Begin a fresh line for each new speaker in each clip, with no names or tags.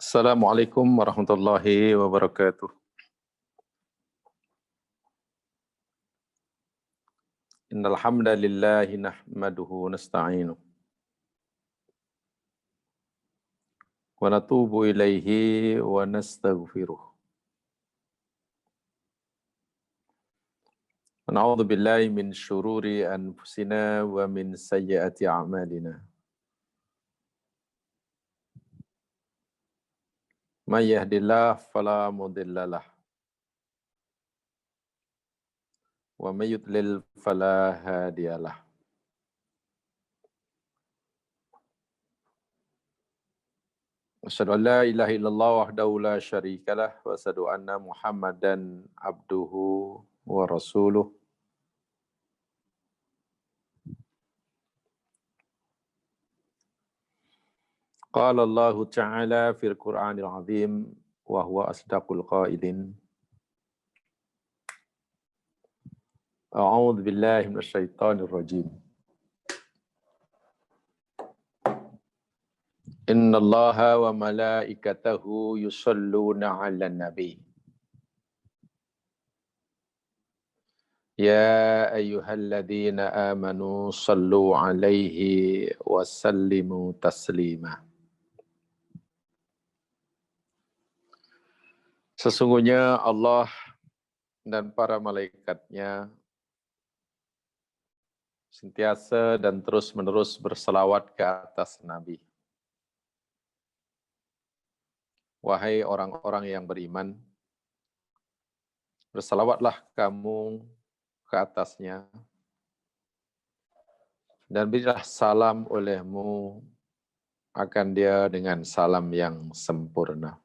Assalamualaikum warahmatullahi wabarakatuh. Innal hamdalillahi nahmaduhu wa nasta'inuh wa natubu ilaihi wa nastaghfiruh. Wa na'udzu billahi min syururi anfusina wa min sayyiati a'malina. May yahdihillahu fala mudhillalah wa may yudlil fala hadiyalah. Asyhadu an la ilaha illallah wahdahu la syarikalah wa asyhadu anna Muhammadan abduhu wa rasuluh. Qala Allah Ta'ala fil Qur'anil Azim wa huwa asdaqul qailin. A'udzu billahi minasyaitonir rajim. Innallaha wa malaikatahu yusholluna 'alan nabi. Ya ayyuhalladzina amanu shallu 'alaihi wa sallimu taslima. Sesungguhnya Allah dan para malaikatnya sentiasa dan terus-menerus berselawat ke atas Nabi. Wahai orang-orang yang beriman, berselawatlah kamu ke atasnya, dan berilah salam olehmu akan dia dengan salam yang sempurna.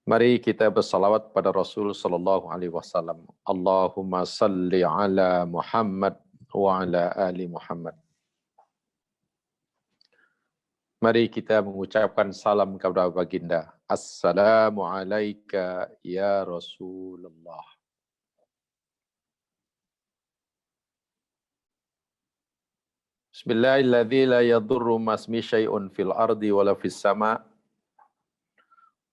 Mari kita bersalawat pada Rasul sallallahu alaihi wasallam. Allahumma salli ala Muhammad wa ala ali Muhammad. Mari kita mengucapkan salam kepada baginda. Assalamu alayka ya Rasulullah. Bismillahilladzi la yadurru masmi syai'un fil ardi wala fis sama'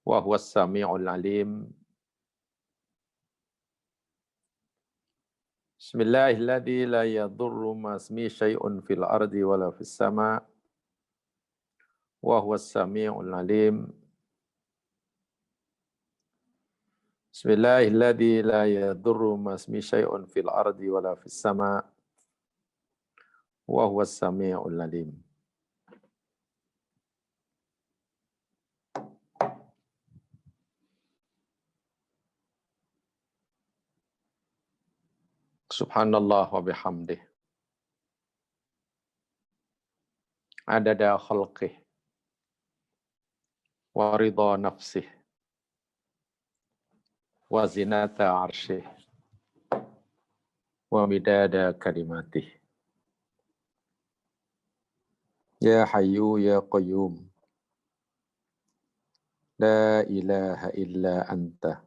wa huwas sami'ul alim. Bismillahilladzi la yadurru masmi syai'un fil ardi wala fis sama' wa huwas sami'ul alim. Bismillahilladzi la yadurru masmi syai'un fil ardi wala fis sama' wa huwas sami'ul alim. Subhanallah wa bihamdih. Adada khalqih wa ridha nafsih wa zinata arsyih wa midada kalimatih. Ya Hayyu ya Qayyum, la ilaha illa anta,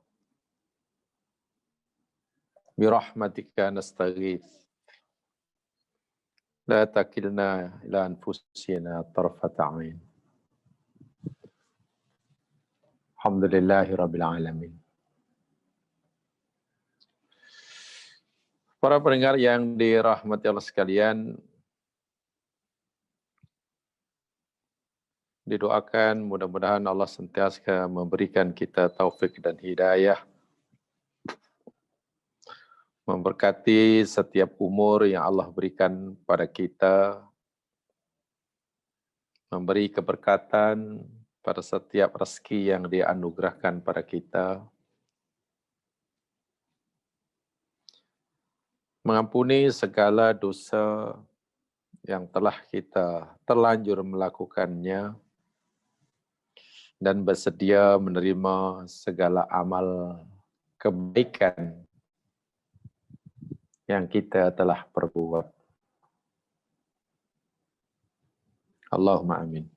birahmatika nastaghith, la takilna ila anfusina tarfata 'ain. Alhamdulillahi rabbil alamin. Para pendengar yang dirahmati Allah sekalian, didoakan mudah-mudahan Allah sentiasa memberikan kita taufik dan hidayah, memberkati setiap umur yang Allah berikan pada kita, memberi keberkatan pada setiap rezeki yang Dia anugerahkan pada kita, mengampuni segala dosa yang telah kita terlanjur melakukannya, dan bersedia menerima segala amal kebaikan yang kita telah perbuat. Allahumma amin.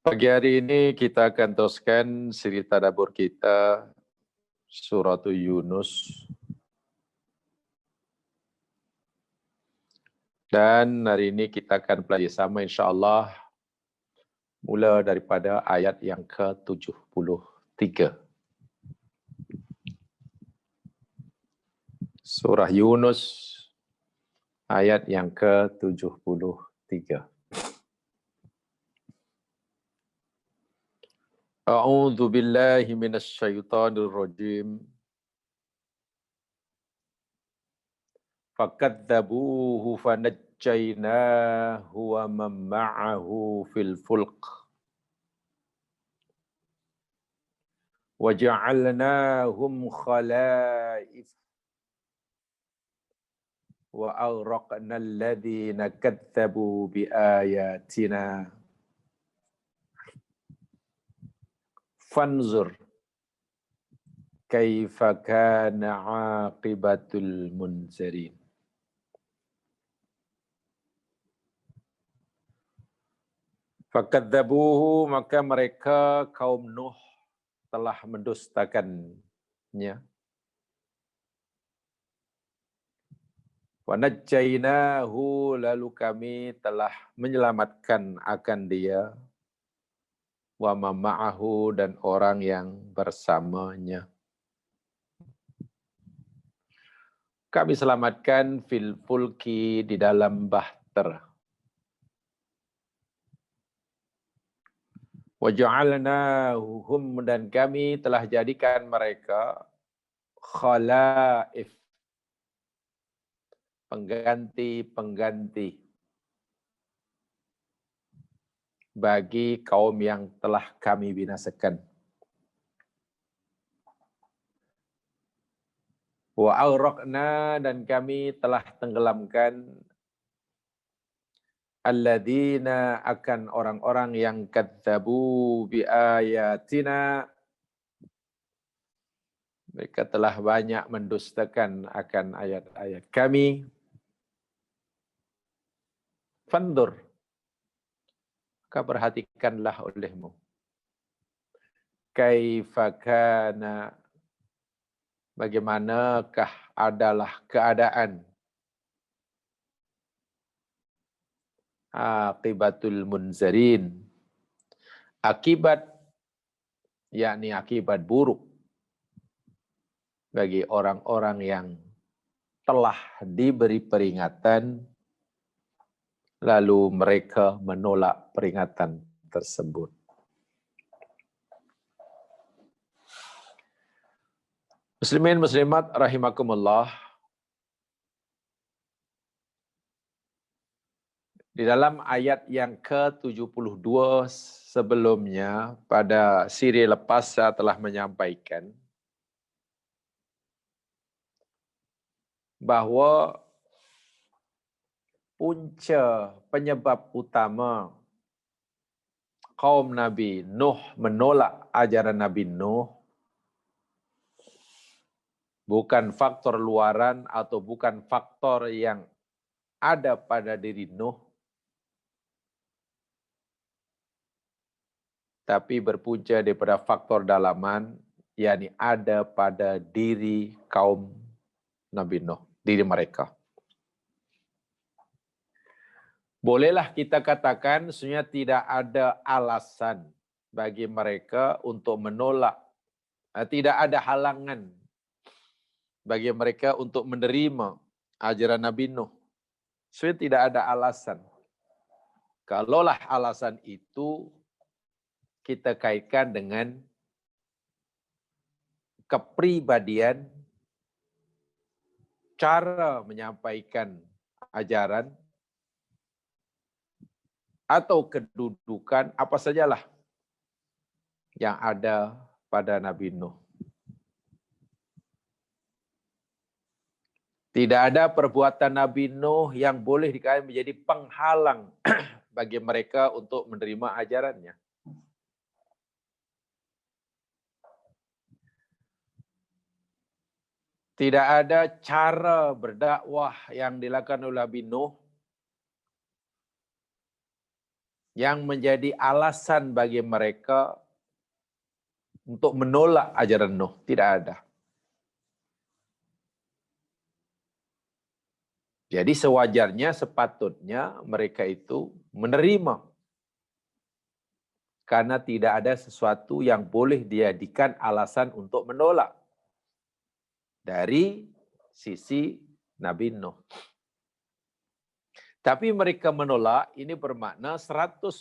Pagi hari ini kita akan teruskan siri tadabbur kita Surat Yunus Dan hari ini kita akan pelajari sama insya-Allah mula daripada ayat yang ke-73. Surah Yunus ayat yang ke-73. A'udzu billahi minasy syaithanir rajim. Fakadzabuhu fanajjaynahu wa man ma'ahu fil fulk wa ja'alnahum khalaif wa aghraqna alladhina kadzabu biayatina fanzur kaifa kana 'aqibatul munzirin. Fakadzabuhu, maka mereka kaum Nuh telah mendustakannya. Wa najjaynahu, lalu kami telah menyelamatkan akan dia, wa ma'ahu, dan orang yang bersamanya. Kami selamatkan fil fulki, di dalam bahtera. Wa ja'alnahum, dan kami telah jadikan mereka khalaif, pengganti-pengganti bagi kaum yang telah kami binasakan. Wa aghraqna, dan kami telah tenggelamkan alladzina, akan orang-orang yang kadzabu biayatina, mereka telah banyak mendustakan akan ayat-ayat kami. Fandur, maka perhatikanlah olehmu. Kaifa kana, bagaimanakah adalah keadaan aqibatul munzirin, akibat, yakni akibat buruk bagi orang-orang yang telah diberi peringatan lalu mereka menolak peringatan tersebut. Muslimin muslimat rahimakumullah. Di dalam ayat yang ke-72 sebelumnya, pada siri lepas saya telah menyampaikan bahwa punca penyebab utama kaum Nabi Nuh menolak ajaran Nabi Nuh bukan faktor luaran atau bukan faktor yang ada pada diri Nuh, tapi berpunca daripada faktor dalaman, yakni ada pada diri kaum Nabi Nuh, diri mereka. Bolehlah kita katakan sebenarnya tidak ada alasan bagi mereka untuk menolak, tidak ada halangan bagi mereka untuk menerima ajaran Nabi Nuh. Sebenarnya tidak ada alasan. Kalaulah alasan itu kita kaitkan dengan kepribadian, cara menyampaikan ajaran, atau kedudukan apa sajalah yang ada pada Nabi Nuh. Tidak ada perbuatan Nabi Nuh yang boleh dikatakan menjadi penghalang bagi mereka untuk menerima ajarannya. Tidak ada cara berdakwah yang dilakukan oleh Nabi Nuh yang menjadi alasan bagi mereka untuk menolak ajaran Nuh. Tidak ada. Jadi sewajarnya, sepatutnya mereka itu menerima. Karena tidak ada sesuatu yang boleh dijadikan alasan untuk menolak dari sisi Nabi Nuh. Tapi mereka menolak, ini bermakna 100%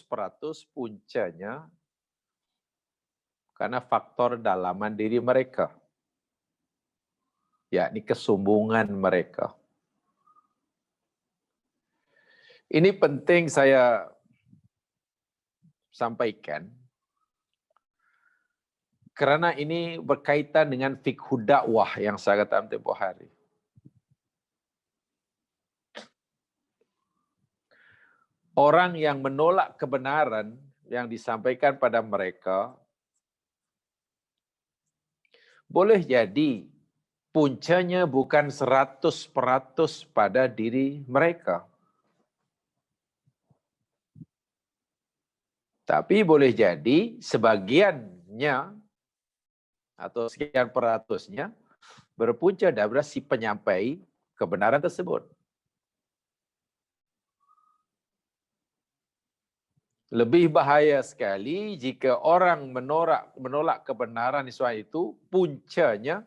puncanya karena faktor dalaman diri mereka, yakni kesombongan mereka. Ini penting saya sampaikan, karena ini berkaitan dengan fikih dakwah yang saya katakan tempoh hari. Orang yang menolak kebenaran yang disampaikan pada mereka, boleh jadi puncanya bukan 100% pada diri mereka. Tapi boleh jadi sebagiannya atau sekian peratusnya berpunca dari si penyampai kebenaran tersebut. Lebih bahaya sekali jika orang menolak kebenaran itu puncanya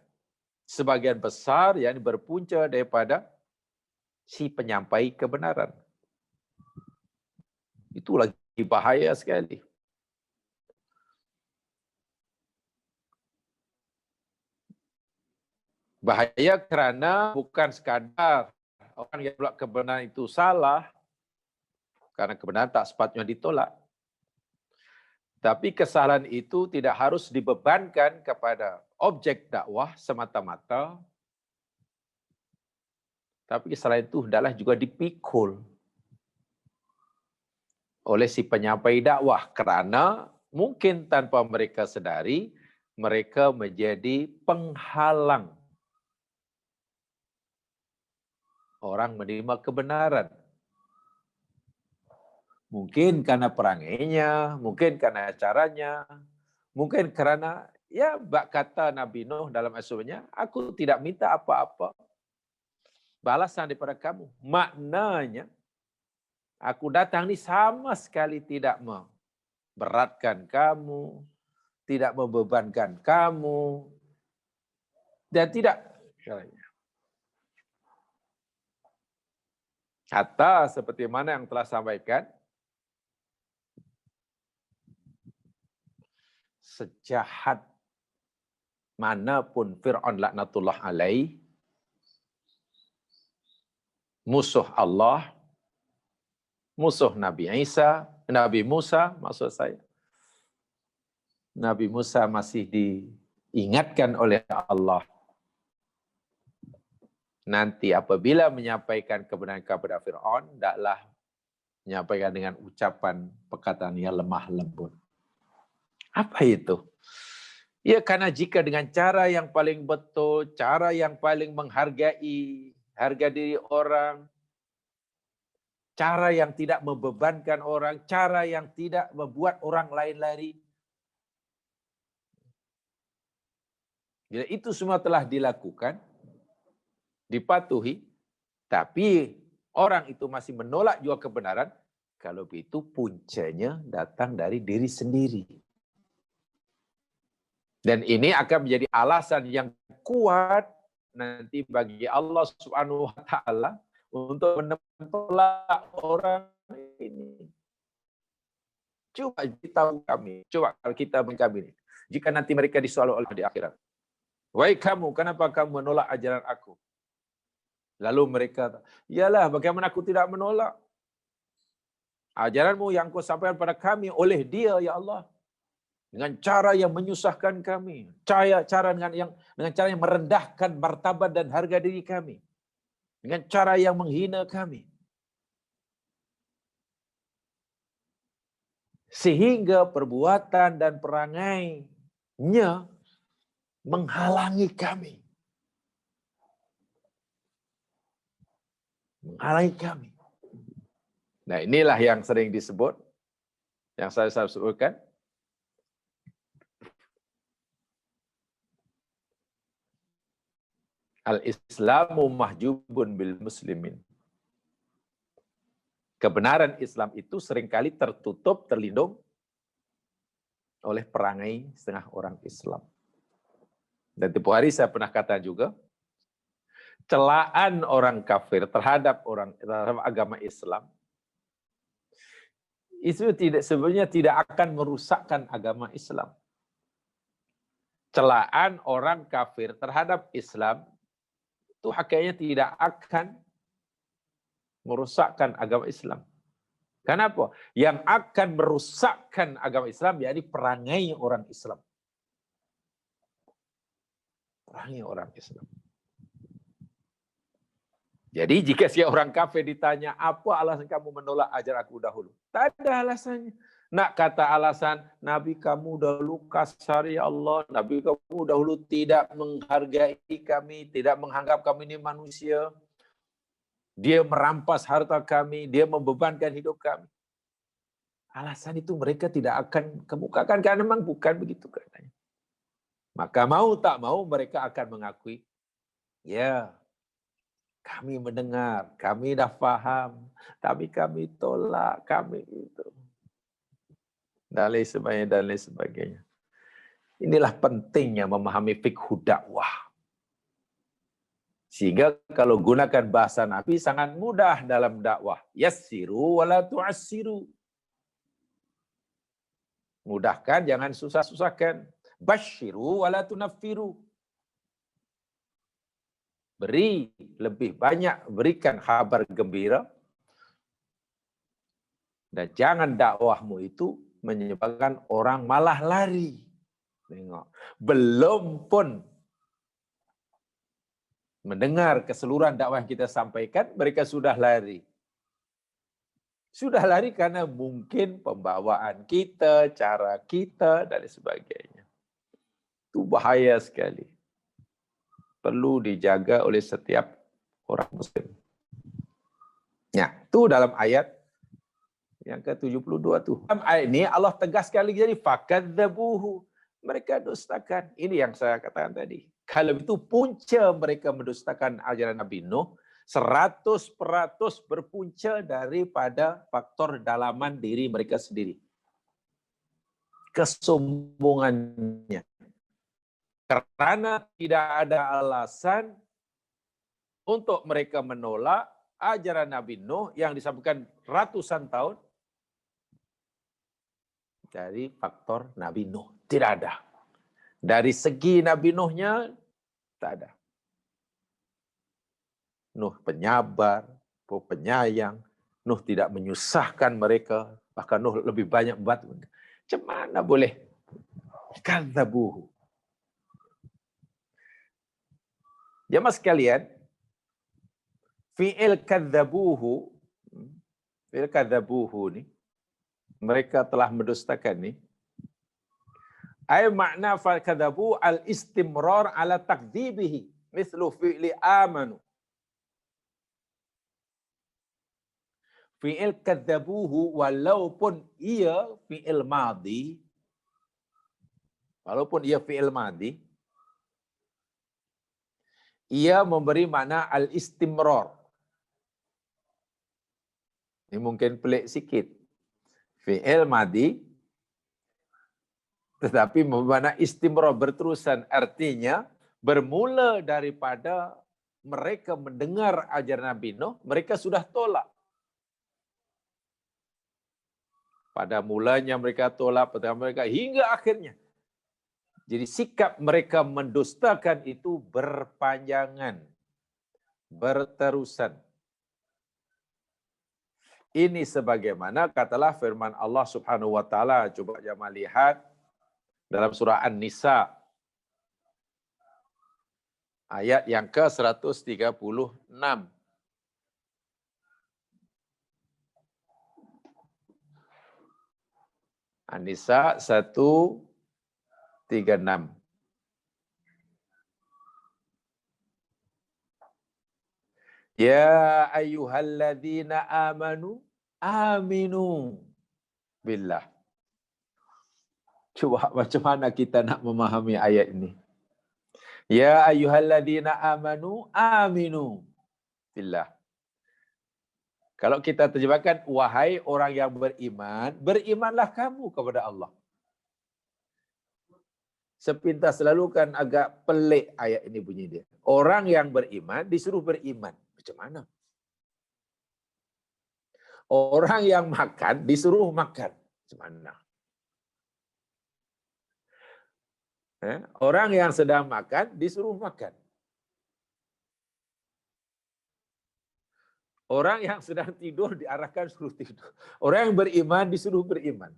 sebagian besar yang berpunca daripada si penyampai kebenaran. Itu lagi bahaya sekali. Bahaya karena bukan sekadar orang yang menolak kebenaran itu salah, karena kebenaran tak sepatutnya ditolak. Tapi kesalahan itu tidak harus dibebankan kepada objek dakwah semata-mata. Tapi kesalahan itu adalah juga dipikul oleh si penyampai dakwah, karena mungkin tanpa mereka sadari, mereka menjadi penghalang orang menerima kebenaran. Mungkin karena perangainya, mungkin karena caranya, mungkin karena, ya kata Nabi Nuh dalam ayatnya, aku tidak minta apa-apa balasan daripada kamu. Maknanya, aku datang ini sama sekali tidak memberatkan kamu, tidak membebankan kamu, dan tidak kata seperti mana yang telah sampaikan, sejahat manapun Fir'aun laknatullah alaih, musuh Allah, musuh Nabi Musa, maksud saya. Nabi Musa masih diingatkan oleh Allah. Nanti apabila menyampaikan kebenaran kepada Fir'aun, hendaklah menyampaikan dengan ucapan perkataan yang lemah lembut. Apa itu? Ya, karena jika dengan cara yang paling betul, cara yang paling menghargai harga diri orang, cara yang tidak membebankan orang, cara yang tidak membuat orang lain lari. Bila itu semua telah dilakukan, dipatuhi, tapi orang itu masih menolak juga kebenaran, kalau begitu puncanya datang dari diri sendiri. Dan ini akan menjadi alasan yang kuat nanti bagi Allah Subhanahu wa taala untuk menolak orang ini. Coba beritahu kami, coba kalau kita mengkami ini. Jika nanti mereka disoal oleh di akhirat. Wahai kamu, kenapa kamu menolak ajaran aku? Lalu mereka, iyalah bagaimana aku tidak menolak? Ajaranmu yang kau sampaikan pada kami oleh dia, ya Allah. Dengan cara yang menyusahkan kami. Dengan cara yang merendahkan martabat dan harga diri kami. Dengan cara yang menghina kami. Sehingga perbuatan dan perangainya menghalangi kami. Menghalangi kami. Nah, inilah yang sering disebut, yang saya sebutkan, al-Islamu mahjubun bil muslimin. kebenaran Islam itu seringkali tertutup, terlindung oleh perangai setengah orang Islam. Dan tempoh hari saya pernah kata juga, celaan orang kafir terhadap agama Islam itu sebenarnya tidak akan merusakkan agama Islam. Celaan orang kafir terhadap Islam itu hakikatnya tidak akan merusakkan agama Islam. Kenapa? Yang akan merusakkan agama Islam yakni perangai orang Islam. Perangai orang Islam. Jadi jika si orang kafir ditanya, apa alasan kamu menolak ajaran aku dahulu? Tak ada alasannya. Nak kata alasan, Nabi kamu dahulu kasar ya Allah, Nabi kamu dahulu tidak menghargai kami, tidak menganggap kami ini manusia. Dia merampas harta kami, dia membebankan hidup kami. Alasan itu mereka tidak akan kemukakan karena memang bukan begitu katanya. Maka mau tak mau mereka akan mengakui, ya, kami mendengar, kami dah faham, tapi kami tolak, kami itu. Dan lain sebagainya. Inilah pentingnya memahami fikih dakwah. Sehingga kalau gunakan bahasa Nabi sangat mudah dalam dakwah. Yassiru wala tu'assiru. Mudahkan, jangan susah-susahkan. Basyiru wala tunaffiru. Beri lebih banyak, berikan kabar gembira. Dan jangan dakwahmu itu menyebabkan orang malah lari. Tengok. Belum pun mendengar keseluruhan dakwah yang kita sampaikan, mereka sudah lari. Sudah lari karena mungkin pembawaan kita, cara kita, dan sebagainya. Itu bahaya sekali. Perlu dijaga oleh setiap orang muslim. Ya, itu dalam ayat yang ke-72 tuh. Dalam ayat ini Allah tegas sekali jadi fakadzabuhu. Mereka dustakan. Ini yang saya katakan tadi. Kalau itu punca mereka mendustakan ajaran Nabi Nuh, 100% berpunca daripada faktor dalaman diri mereka sendiri. Kesombongannya. Karena tidak ada alasan untuk mereka menolak ajaran Nabi Nuh yang disampaikan ratusan tahun dari faktor Nabi Nuh. Tidak ada. Dari segi Nabi Nuhnya, tak ada. Nuh penyabar, penyayang. Nuh tidak menyusahkan mereka. Bahkan Nuh lebih banyak buat. Macam mana boleh? Kadzabuhu. Jamaah sekalian, fi'il kadzabuhu ni, mereka telah mendustakan ni. Ay makna fal kadzabu al istimrar ala takdzibihi, mislu fi'li amanu. Fi'il kadzabuhu walaupun ia fi'il madhi, ia memberi makna al-istimrar. Ini mungkin pelik sikit. Fi'il madhi, tetapi bermakna istimrar, berterusan. Artinya, bermula daripada mereka mendengar ajaran Nabi Nuh, mereka sudah tolak. Pada mulanya mereka tolak, pertama mereka hingga akhirnya. Jadi sikap mereka mendustakan itu berpanjangan, berterusan. Ini sebagaimana katalah firman Allah Subhanahu wa taala, coba jemaah lihat dalam surah An-Nisa ayat yang ke-136. An-Nisa 136. Ya ayyuhalladzina amanu aminu billah. Coba macam mana kita nak memahami ayat ini? Ya ayyuhalladzina amanu aminu billah. Kalau kita terjemahkan, wahai orang yang beriman, berimanlah kamu kepada Allah. Sepintas selalu kan agak pelik ayat ini bunyi dia. Orang yang beriman disuruh beriman. Macam mana? Orang yang makan disuruh makan. Macam mana? Orang yang sedang makan disuruh makan. Orang yang sedang tidur diarahkan suruh tidur. Orang yang beriman disuruh beriman.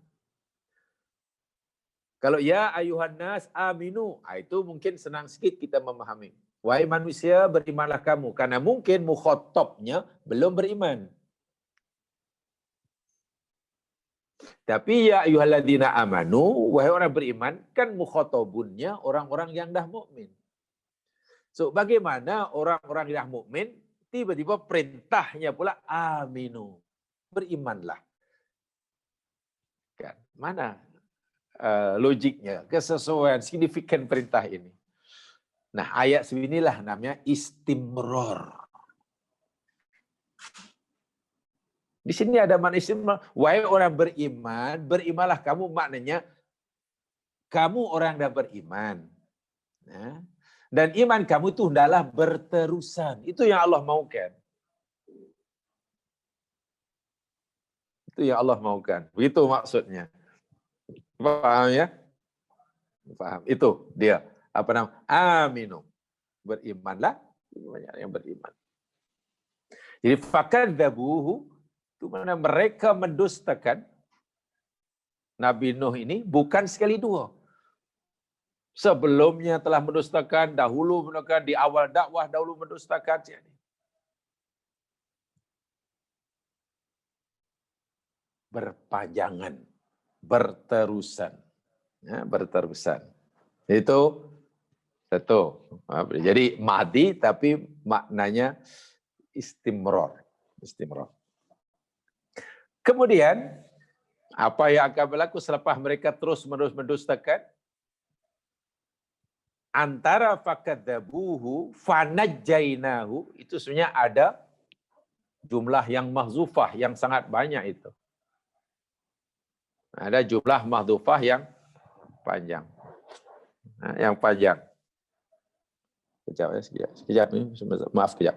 Kalau ya ayuhan nas aminu, itu mungkin senang sikit kita memahami. Wahai manusia, berimanlah kamu. Karena mungkin mukhatabnya belum beriman. Tapi ya ayyuhalladzina amanu, wahai orang beriman, kan mukhatabunnya orang-orang yang dah mukmin. So bagaimana orang-orang yang mukmin tiba-tiba perintahnya pula aminu, berimanlah. Kan? Mana logiknya, kesesuaian, signifikan perintah ini? Nah, ayat seginilah namanya istimror. Di sini ada makna istimror. Wahai orang beriman, berimanlah kamu, maknanya kamu orang yang beriman. Nah, dan iman kamu itu hendaklah berterusan. Itu yang Allah maukan. Itu yang Allah maukan. Begitu maksudnya. Paham ya? Paham. Itu dia. Apa nama? Aminu. Berimanlah. Banyak yang beriman. Jadi fakadzabuhu, itu mana mereka mendustakan Nabi Nuh ini bukan sekali dua. Sebelumnya telah mendustakan, dahulu mendustakan, di awal dakwah dahulu mendustakan. Berpanjangan, berterusan. Ya, berterusan. Itu satu. Jadi madi tapi maknanya istimror. Istimror. Kemudian, apa yang akan berlaku selepas mereka terus-menerus mendustakan? Antara fakadzabuhu fanajjainahu, itu sebenarnya ada jumlah yang mahzufah yang sangat banyak itu. Ada jumlah mahzufah yang panjang. Yang panjang. Sekejap ya, sekejap. Sekejap ini, maaf sekejap.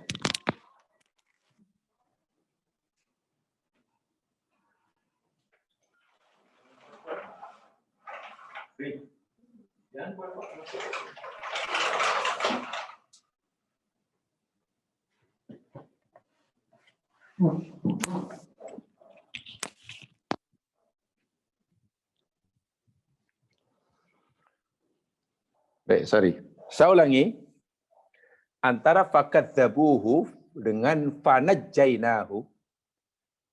Baik, sorry. Saya ulangi. Antara fakadzabuhu dengan fanajjainahu,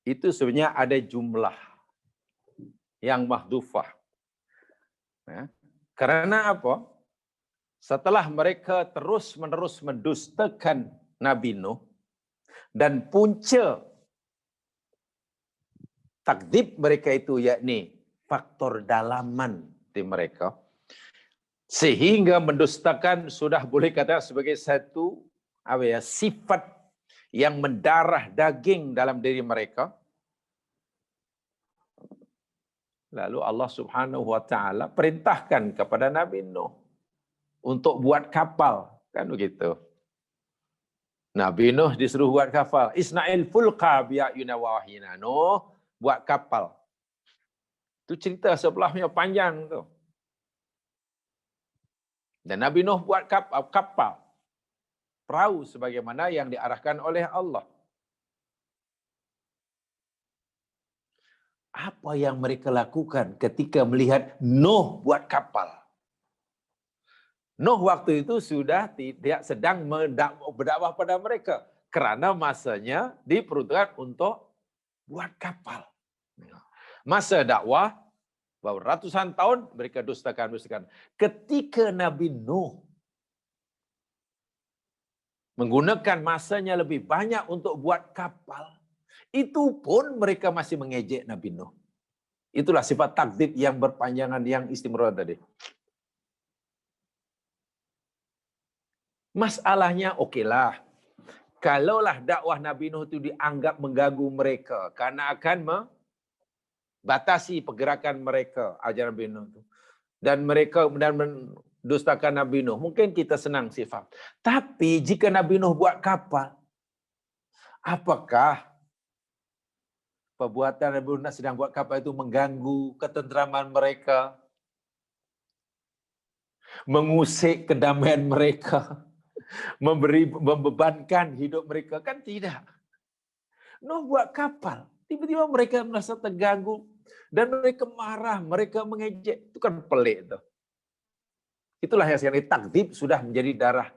itu sebenarnya ada jumlah yang mahdhufah. Ya. Karena apa? Setelah mereka terus-menerus mendustakan Nabi Nuh, dan punca takdzib mereka itu yakni faktor dalaman di mereka, sehingga mendustakan sudah boleh kata sebagai satu sifat yang mendarah daging dalam diri mereka. Lalu Allah Subhanahu wa taala perintahkan kepada Nabi Nuh untuk buat kapal, kan begitu. Nabi Nuh disuruh buat kapal. Isna'il fulqa bi'ayuna wa wahyina. Nuh buat kapal. Itu cerita sebelahnya panjang tu. Dan Nabi Nuh buat kapal. Perahu sebagaimana yang diarahkan oleh Allah. Apa yang mereka lakukan ketika melihat Nuh buat kapal? Nuh waktu itu sudah tidak sedang berdakwah pada mereka. Kerana masanya diperuntukkan untuk buat kapal. Masa dakwah, baru ratusan tahun mereka dustakan. Ketika Nabi Nuh menggunakan masanya lebih banyak untuk buat kapal, itu pun mereka masih mengejek Nabi Nuh. Itulah sifat takdzib yang berpanjangan, yang istimewa tadi. Masalahnya okeylah. Kalaulah dakwah Nabi Nuh itu dianggap mengganggu mereka karena akan membatasi pergerakan mereka, ajaran Nabi Nuh itu, dan mereka mendustakan Nabi Nuh, mungkin kita senang sifat. Tapi jika Nabi Nuh buat kapal, apakah perbuatan Nabi Nuh sedang buat kapal itu mengganggu ketenteraman mereka, mengusik kedamaian mereka, membebankan hidup mereka? Kan tidak. Nuh buat kapal, tiba-tiba mereka merasa terganggu dan mereka marah, mereka mengejek. Itu kan pelik tuh. Itulah yang sekali takdzib sudah menjadi darah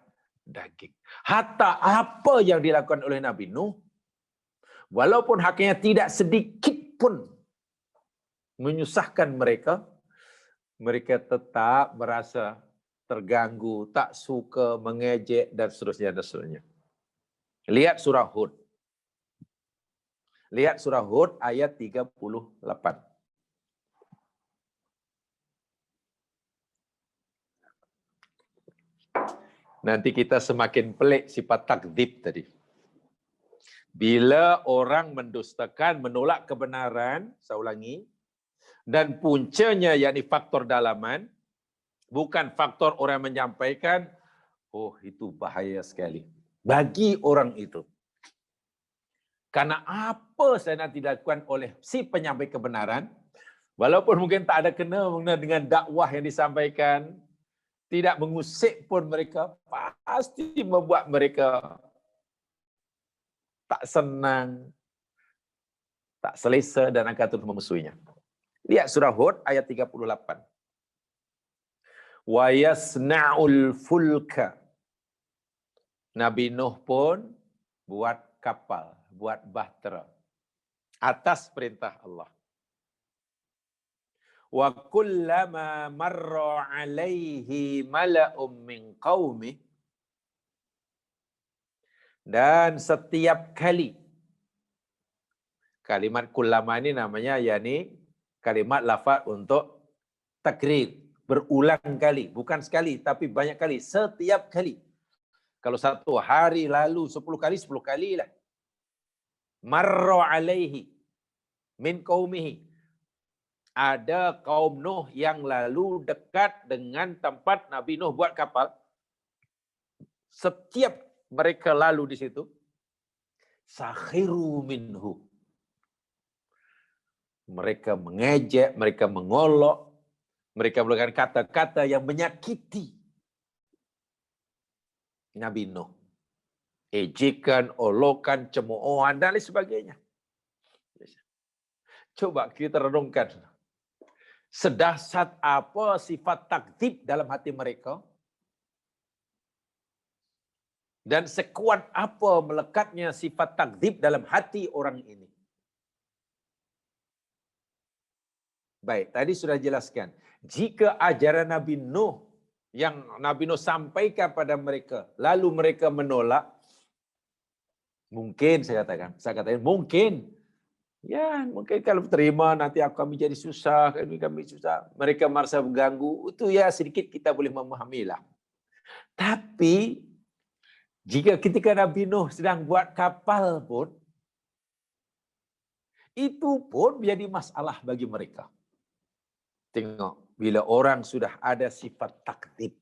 daging. Hatta apa yang dilakukan oleh Nabi Nuh, walaupun haknya tidak sedikit pun menyusahkan mereka, mereka tetap merasa terganggu, tak suka, mengejek, dan seterusnya, dan seterusnya. Lihat surah Hud. Lihat surah Hud ayat 38. Nanti kita semakin pelik sifat takdzib tadi. Bila orang mendustakan, menolak kebenaran, saya ulangi, dan puncanya yakni faktor dalaman, bukan faktor orang menyampaikan, oh itu bahaya sekali bagi orang itu. Karena apa saya nanti dilakukan oleh si penyampai kebenaran, walaupun mungkin tak ada kena dengan dakwah yang disampaikan, tidak mengusik pun mereka, pasti membuat mereka tak senang, tak selesa dan akan terus memusuhinya. Lihat surah Hud ayat 38. Wa yasna'ul fulka. Nabi Nuh pun buat kapal, buat bahtera atas perintah Allah. Wa kullama marra alaihi mala'um min qaumih, dan setiap kali, kalimat kullama ini namanya yakni kalimat lafaz untuk takrir, berulang kali, bukan sekali tapi banyak kali, setiap kali. Kalau satu hari lalu 10 kali lah. Marra alaihi min qaumihi. Ada kaum Nuh yang lalu dekat dengan tempat Nabi Nuh buat kapal. Setiap mereka lalu di situ, sakhiru minhu. Mereka mengejek, mereka mengolok, mereka melakukan kata-kata yang menyakiti Nabi Nuh. Ejekan, olokan, cemoohan, dan lain sebagainya. Coba kita renungkan. Sedahsyat apa sifat takdzib dalam hati mereka? Dan sekuat apa melekatnya sifat takdzib dalam hati orang ini? Baik, tadi sudah jelaskan. Jika ajaran Nabi Nuh yang Nabi Nuh sampaikan pada mereka, lalu mereka menolak, mungkin saya katakan mungkin. Ya, mungkin kalau terima nanti kami jadi susah, kami susah. Mereka merasa mengganggu, itu ya sedikit kita boleh memahamilah. Tapi jika ketika Nabi Nuh sedang buat kapal pun, itu pun menjadi masalah bagi mereka. Tengok, bila orang sudah ada sifat takdzib,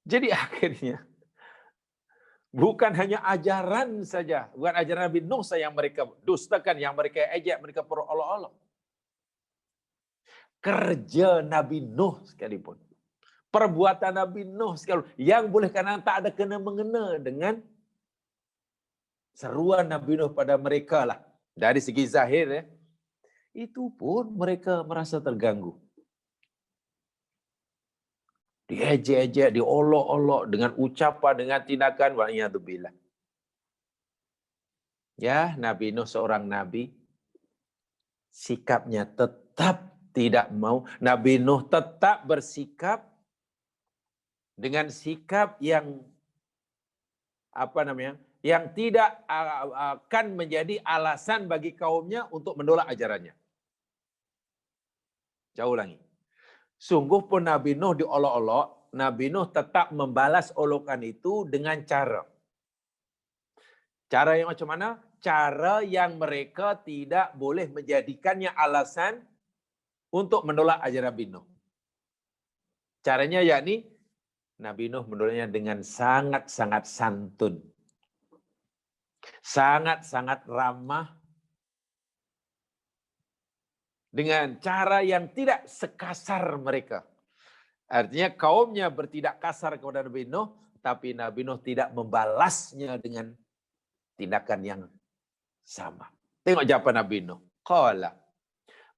jadi akhirnya bukan hanya ajaran saja, bukan ajaran Nabi Nuh saja yang mereka dustakan, yang mereka ejek, mereka perolok-olok. Kerja Nabi Nuh sekalipun, perbuatan Nabi Nuh sekalipun, yang boleh kerana tak ada kena-mengena dengan seruan Nabi Nuh pada mereka lah. Dari segi zahir, itu pun mereka merasa terganggu. Diejek-ejek, diolok-olok dengan ucapan, dengan tindakan, wa'iyadzubillah. Ya, Nabi Nuh seorang nabi, sikapnya tetap tidak mau. Nabi Nuh tetap bersikap dengan sikap yang yang tidak akan menjadi alasan bagi kaumnya untuk menolak ajarannya. Saya ulangi. Sungguh pun Nabi Nuh diolok-olok, Nabi Nuh tetap membalas olokan itu dengan cara. Cara yang macam mana? Cara yang mereka tidak boleh menjadikannya alasan untuk menolak ajaran Nabi Nuh. Caranya yakni Nabi Nuh menolaknya dengan sangat-sangat santun. Sangat-sangat ramah. Dengan cara yang tidak sekasar mereka. Artinya kaumnya bertindak kasar kepada Nabi Nuh, tapi Nabi Nuh tidak membalasnya dengan tindakan yang sama. Tengok jawaban Nabi Nuh. Qala,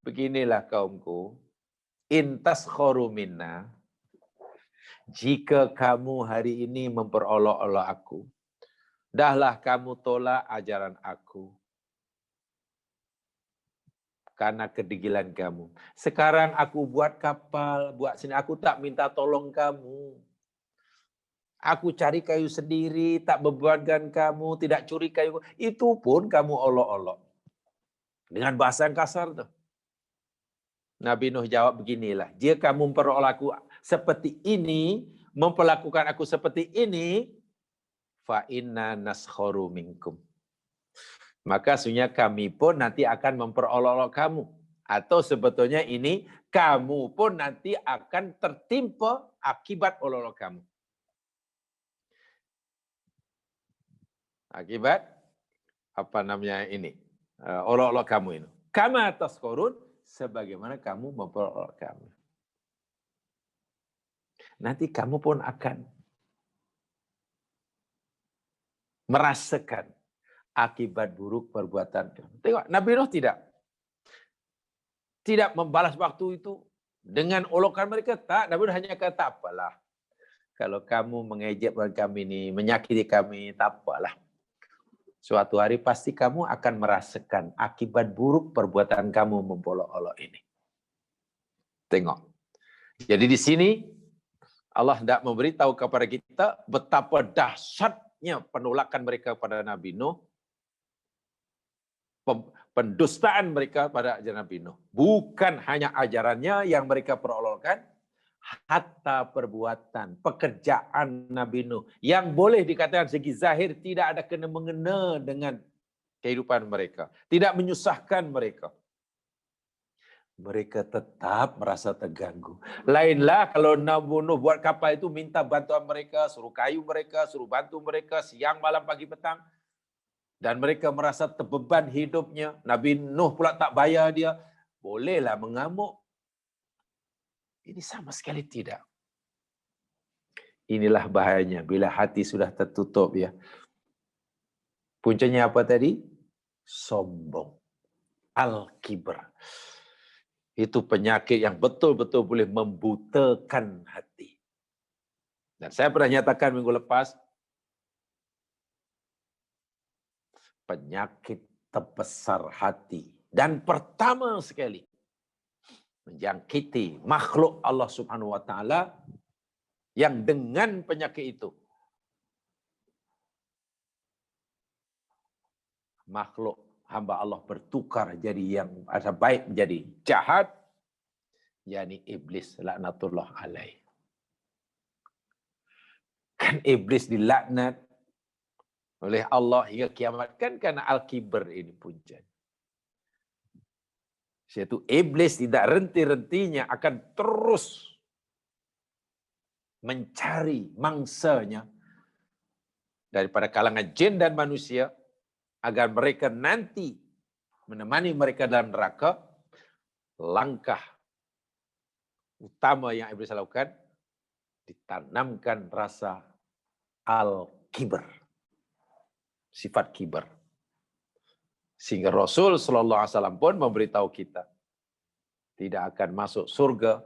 beginilah kaumku, in taskharu minna, jika kamu hari ini memperolok-olok aku, dahlah kamu tolak ajaran aku karena kedegilan kamu. Sekarang aku buat kapal, buat sini, aku tak minta tolong kamu. Aku cari kayu sendiri, tak bebankan kamu, tidak curi kayu. Itu pun kamu olok-olok. Dengan bahasa yang kasar tuh. Nabi Nuh jawab beginilah, jika kamu memperolok aku seperti ini, memperlakukan aku seperti ini, fa inna naskharu minkum. Maka sesungguhnya kami pun nanti akan memperolok kamu. Atau sebetulnya ini, kamu pun nanti akan tertimpa akibat olok kamu. Akibat, apa namanya ini? Olok-olok kamu ini. Kama taskhurun, sebagaimana kamu memperolok kami. Nanti kamu pun akan merasakan akibat buruk perbuatan kamu. Tengok, Nabi Nuh tidak membalas waktu itu dengan olokan mereka. Tak, Nabi Nuh hanya kata, apalah. Kalau kamu mengejekkan kami ini, menyakiti kami, tak apalah. Suatu hari pasti kamu akan merasakan akibat buruk perbuatan kamu membolok-olok ini. Tengok. Jadi di sini Allah tidak memberitahu kepada kita betapa dahsyatnya penolakan mereka pada Nabi Nuh, pendustaan mereka pada ajaran Nabi Nuh. Bukan hanya ajarannya yang mereka perolokkan, hatta perbuatan, pekerjaan Nabi Nuh yang boleh dikatakan segi zahir tidak ada kena-mengena dengan kehidupan mereka, tidak menyusahkan mereka. Mereka tetap merasa terganggu. Lainlah kalau Nabi Nuh buat kapal itu minta bantuan mereka, suruh kayu mereka, suruh bantu mereka siang, malam, pagi, petang. Dan mereka merasa terbeban hidupnya. Nabi Nuh pula tak bayar dia. Bolehlah mengamuk. Ini sama sekali tidak. Inilah bahayanya bila hati sudah tertutup ya. Puncanya apa tadi? Sombong. Al-kibr. Itu penyakit yang betul-betul boleh membutakan hati. Dan saya pernah nyatakan minggu lepas, penyakit terbesar hati. Dan pertama sekali, menjangkiti makhluk Allah Subhanahu wa taala yang dengan penyakit itu makhluk hamba Allah bertukar jadi yang ada baik menjadi jahat, yakni iblis laknatullah alaih. Kan iblis dilaknat oleh Allah hingga kiamat kan karena al-kibr ini puncanya. Yaitu iblis tidak renti-rentinya akan terus mencari mangsanya daripada kalangan jin dan manusia agar mereka nanti menemani mereka dalam neraka. Langkah utama yang iblis lakukan, ditanamkan rasa al-kibr, sifat kibr. Sehingga Rasul sallallahu alaihi wasallam pun memberitahu kita tidak akan masuk surga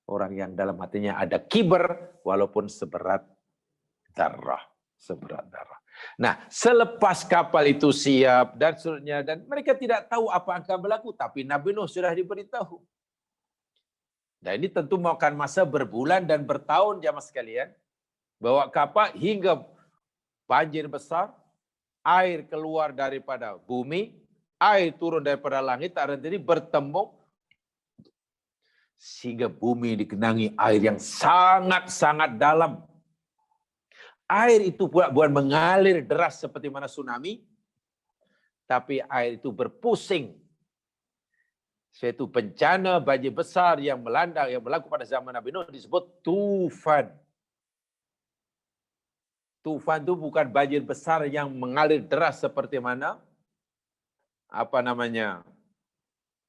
orang yang dalam hatinya ada kibr walaupun seberat darah, seberat darah. Nah, selepas kapal itu siap dan seterusnya, dan mereka tidak tahu apa yang akan berlaku, tapi Nabi Nuh sudah diberitahu. Dan ini tentu memakan masa berbulan dan bertahun jamaah sekalian, bawa kapal hingga banjir besar, air keluar daripada bumi, air turun daripada langit, tak henti bertemu, sehingga bumi digenangi air yang sangat-sangat dalam. Air itu bukan mengalir deras seperti mana tsunami, tapi air itu berpusing. Suatu bencana banjir besar yang melanda, yang berlaku pada zaman Nabi Nuh disebut tufan. Tufan itu bukan banjir besar yang mengalir deras seperti mana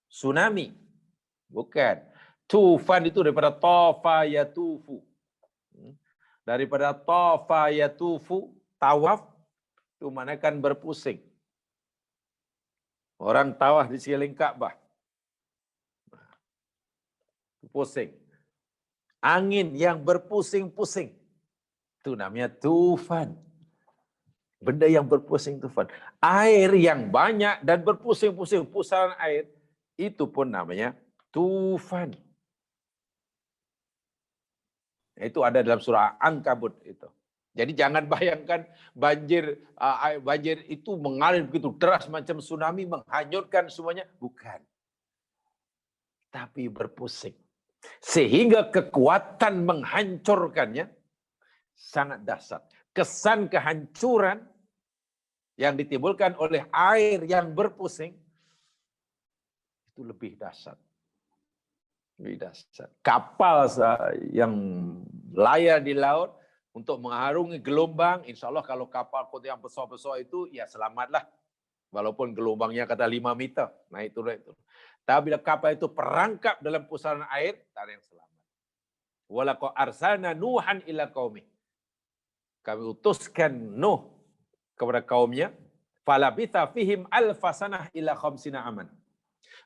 tsunami. Bukan. Tufan itu daripada tafa yatufu. Daripada tafa yatufu, tawaf, itu mana kan berpusing. Orang tawaf di sekeliling Ka'bah. Pusing. Angin yang berpusing-pusing. Itu namanya tufan. Benda yang berpusing tufan. Air yang banyak dan berpusing-pusing, pusaran air, itu pun namanya tufan. Itu ada dalam surah Ankabut itu. Jadi jangan bayangkan banjir itu mengalir begitu deras macam tsunami menghanyutkan semuanya, bukan. Tapi berpusing. Sehingga kekuatan menghancurkannya sangat dahsyat. Kesan kehancuran yang ditimbulkan oleh air yang berpusing itu lebih dahsyat. Kapal yang layar di laut untuk mengharungi gelombang, insya Allah kalau kapal yang besar-besar itu, ya selamatlah. Walaupun gelombangnya kata 5 meter. Nah itu. Tapi bila kapal itu perangkap dalam pusaran air, tak ada yang selamat. Walaqad arsalna Nuhan ila qaumi. Kami utuskan Nuh kepada kaumnya. Falabitha fihim alfasanah ila khamsina aman.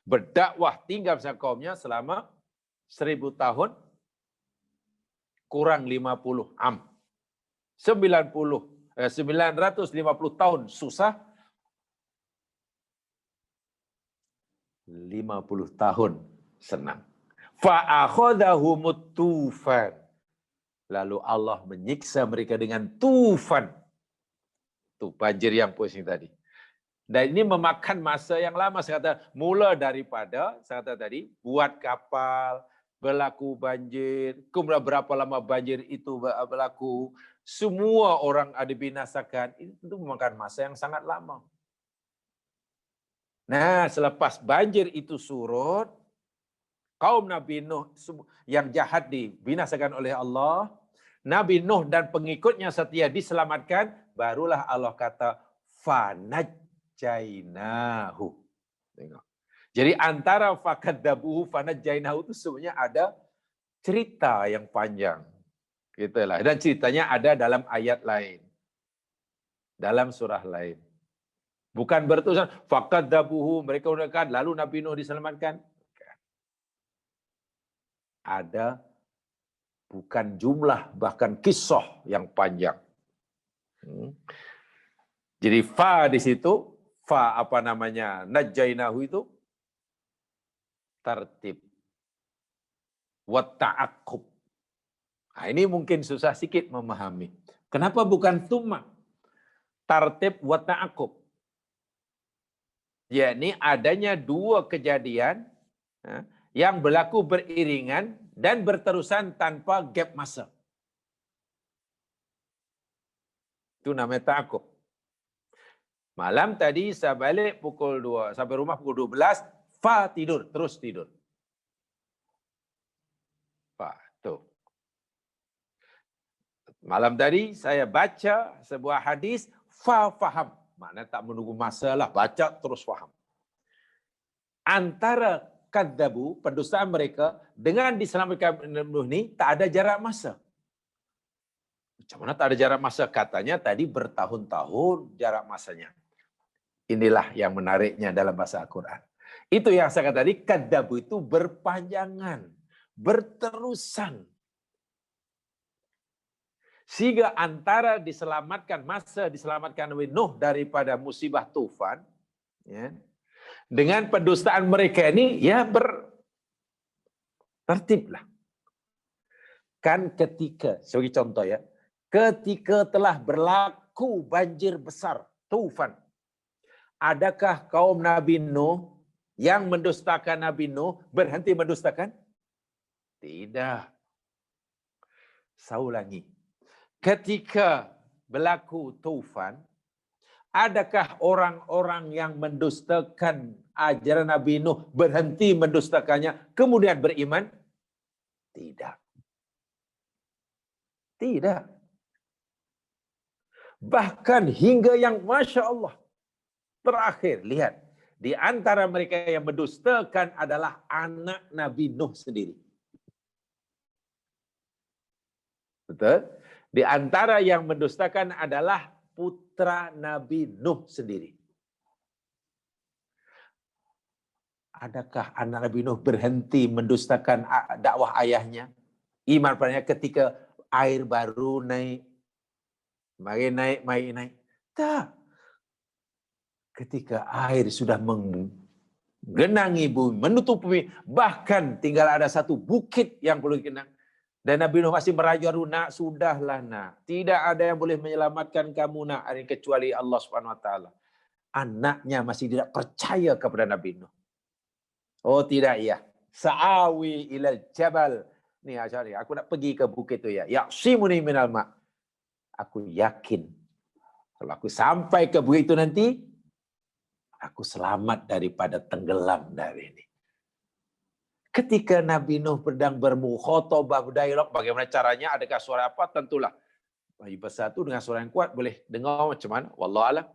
Berdakwah tinggal bersama kaumnya selama 1000 tahun kurang 50 am. 950 tahun susah, 50 tahun senang. Fa'akhadhahumut tufan. Lalu Allah menyiksa mereka dengan tufan. Itu banjir yang pusing tadi. Dan ini memakan masa yang lama. Saya kata mula daripada, saya kata tadi, buat kapal, berlaku banjir, kemudian berapa lama banjir itu berlaku, semua orang ada binasakan, itu memakan masa yang sangat lama. Nah, selepas banjir itu surut, kaum Nabi Nuh yang jahat dibinasakan oleh Allah, Nabi Nuh dan pengikutnya setia diselamatkan, barulah Allah kata fanajjainahu. Tengok. Jadi antara fakadzabuhu fanajjainahu itu sebenarnya ada cerita yang panjang. Gitulah. Dan ceritanya ada dalam ayat lain. Dalam surah lain. Bukan bertulisan fakadzabuhu, mereka udakan lalu Nabi Nuh diselamatkan. Ada bukan jumlah, bahkan kisah yang panjang. Jadi fa di situ, najjainahu itu tartib wa ta'aqqub. Nah, ini mungkin susah sedikit memahami. Kenapa bukan tsumma? Tartib wa ta'aqqub. Yakni adanya dua kejadian yang berlaku beriringan dan berterusan tanpa gap masa. Itu namanya ta'aqqub. Malam tadi saya balik pukul 2, sampai rumah pukul 12, fa tidur, terus tidur. Fa, tuh. Malam tadi saya baca sebuah hadis, fa faham. Maknanya tak menunggu masa lah, baca terus faham. Antara kadzabu, pendustaan mereka, dengan diselamatkan Nuh ini, tak ada jarak masa. Macam mana tak ada jarak masa? Katanya tadi bertahun-tahun jarak masanya. Inilah yang menariknya dalam bahasa Al-Quran. Itu yang saya kata tadi, kadzabu itu berpanjangan, berterusan. Sehingga antara diselamatkan Nabi Nuh daripada musibah tufan, ya, dengan pendustaan mereka ini, ya tertiblah. Kan ketika, sebagai contoh ya, ketika telah berlaku banjir besar, tufan, adakah kaum Nabi Nuh yang mendustakan Nabi Nuh berhenti mendustakan? Tidak. Saya ulangi. Ketika berlaku tufan, adakah orang-orang yang mendustakan ajaran Nabi Nuh berhenti mendustakannya, kemudian beriman? Tidak. Tidak. Bahkan hingga yang Masya Allah. Terakhir, lihat. Di antara mereka yang mendustakan adalah anak Nabi Nuh sendiri. Betul? Di antara yang mendustakan adalah putra Nabi Nuh sendiri. Adakah anak Nabi Nuh berhenti mendustakan dakwah ayahnya? Iman padanya ketika air baru naik. Makin naik. Tak. Ketika air sudah menggenangi bumi, menutup bumi, bahkan tinggal ada satu bukit yang perlu dikenang. Dan Nabi Nuh masih merayu, nak, sudahlah nak. Tidak ada yang boleh menyelamatkan kamu nak, kecuali Allah Subhanahu Wa Taala. Anaknya masih tidak percaya kepada Nabi Nuh. Oh tidak ya. Sa'awi ilal jabal. Nih Asyari, aku nak pergi ke bukit itu ya. Yaqsimuni minal ma'. Aku yakin. Kalau aku sampai ke bukit itu nanti, aku selamat daripada tenggelam dari ini. Ketika Nabi Nuh sedang bermukhatabah, berdialog, bagaimana caranya? Adakah suara apa? Tentulah. Bagi bersatu dengan suara yang kuat, boleh dengar macam mana? Wallahualam.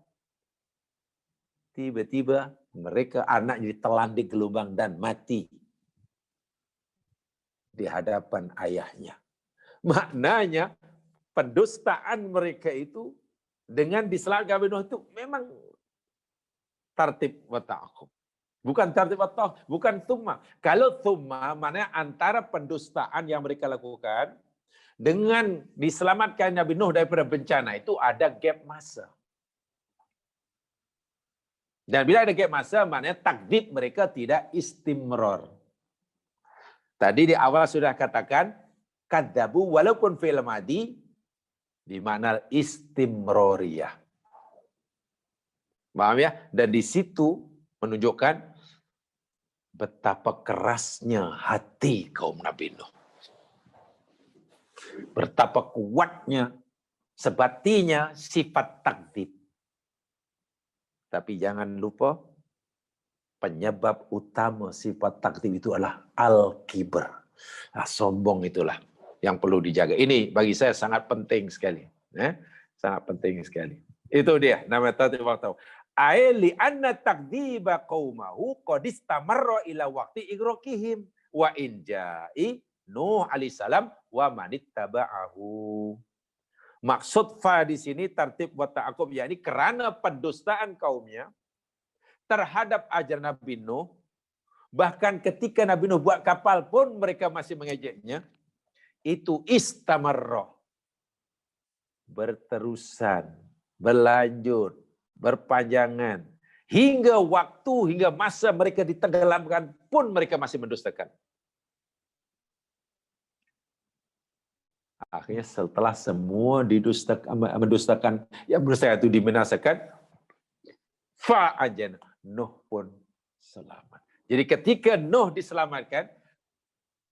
Tiba-tiba mereka anaknya ditelan di gelombang dan mati di hadapan ayahnya. Maknanya pendustaan mereka itu dengan diselamatkan Nabi Nuh itu memang tartib wa ta'aqub. Bukan tartib wa ta'aqub, bukan thumma. Kalau thumma maknanya antara pendustaan yang mereka lakukan dengan diselamatkan Nabi Nuh daripada bencana itu ada gap masa. Dan bila ada gap masa maknanya takdib mereka tidak istimror. Tadi di awal sudah katakan kadzabu walaupun fi'il madi bermakna istimroriyah. Paham ya? Dan di situ menunjukkan betapa kerasnya hati kaum Nabi Nuh. Betapa kuatnya, sebatinya sifat takdzib. Tapi jangan lupa, penyebab utama sifat takdzib itu adalah al-kibr. Sombong itulah yang perlu dijaga. Ini bagi saya sangat penting sekali. Sangat penting sekali. Itu dia, nama takdzib waktu. Aili anna takdziba qaumahu qad istamarra ila waqti igraqihim wa in ja'i Nuh alaihissalam wa manittaba'ahu. Maksud fa di sini tertib wa ta'aqub, yakni kerana pendustaan kaumnya terhadap ajaran Nabi Nuh, bahkan ketika Nabi Nuh buat kapal pun mereka masih mengejeknya, itu istamarra, berterusan, berlanjut, berpanjangan, hingga waktu, hingga masa mereka ditenggelamkan pun mereka masih mendustakan. Akhirnya setelah semua mendustakan, yang mendustakan itu dibinasakan, fa'ajan, Nuh pun selamat. Jadi ketika Nuh diselamatkan,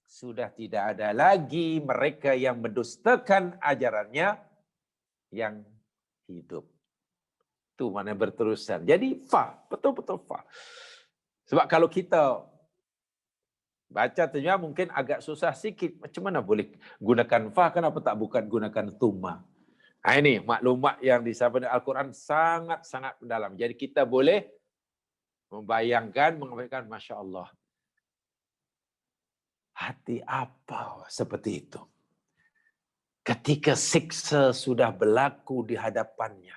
sudah tidak ada lagi mereka yang mendustakan ajarannya yang hidup. Itu mana berterusan. Jadi betul-betul fa. Sebab kalau kita baca terjemah mungkin agak susah sikit. Macam mana boleh gunakan fa, kenapa tak bukan gunakan thumma? Ini maklumat yang disampaikan Al-Quran sangat-sangat mendalam. Jadi kita boleh membayangkan, mengatakan Masya Allah. Hati apa seperti itu? Ketika siksa sudah berlaku di hadapannya.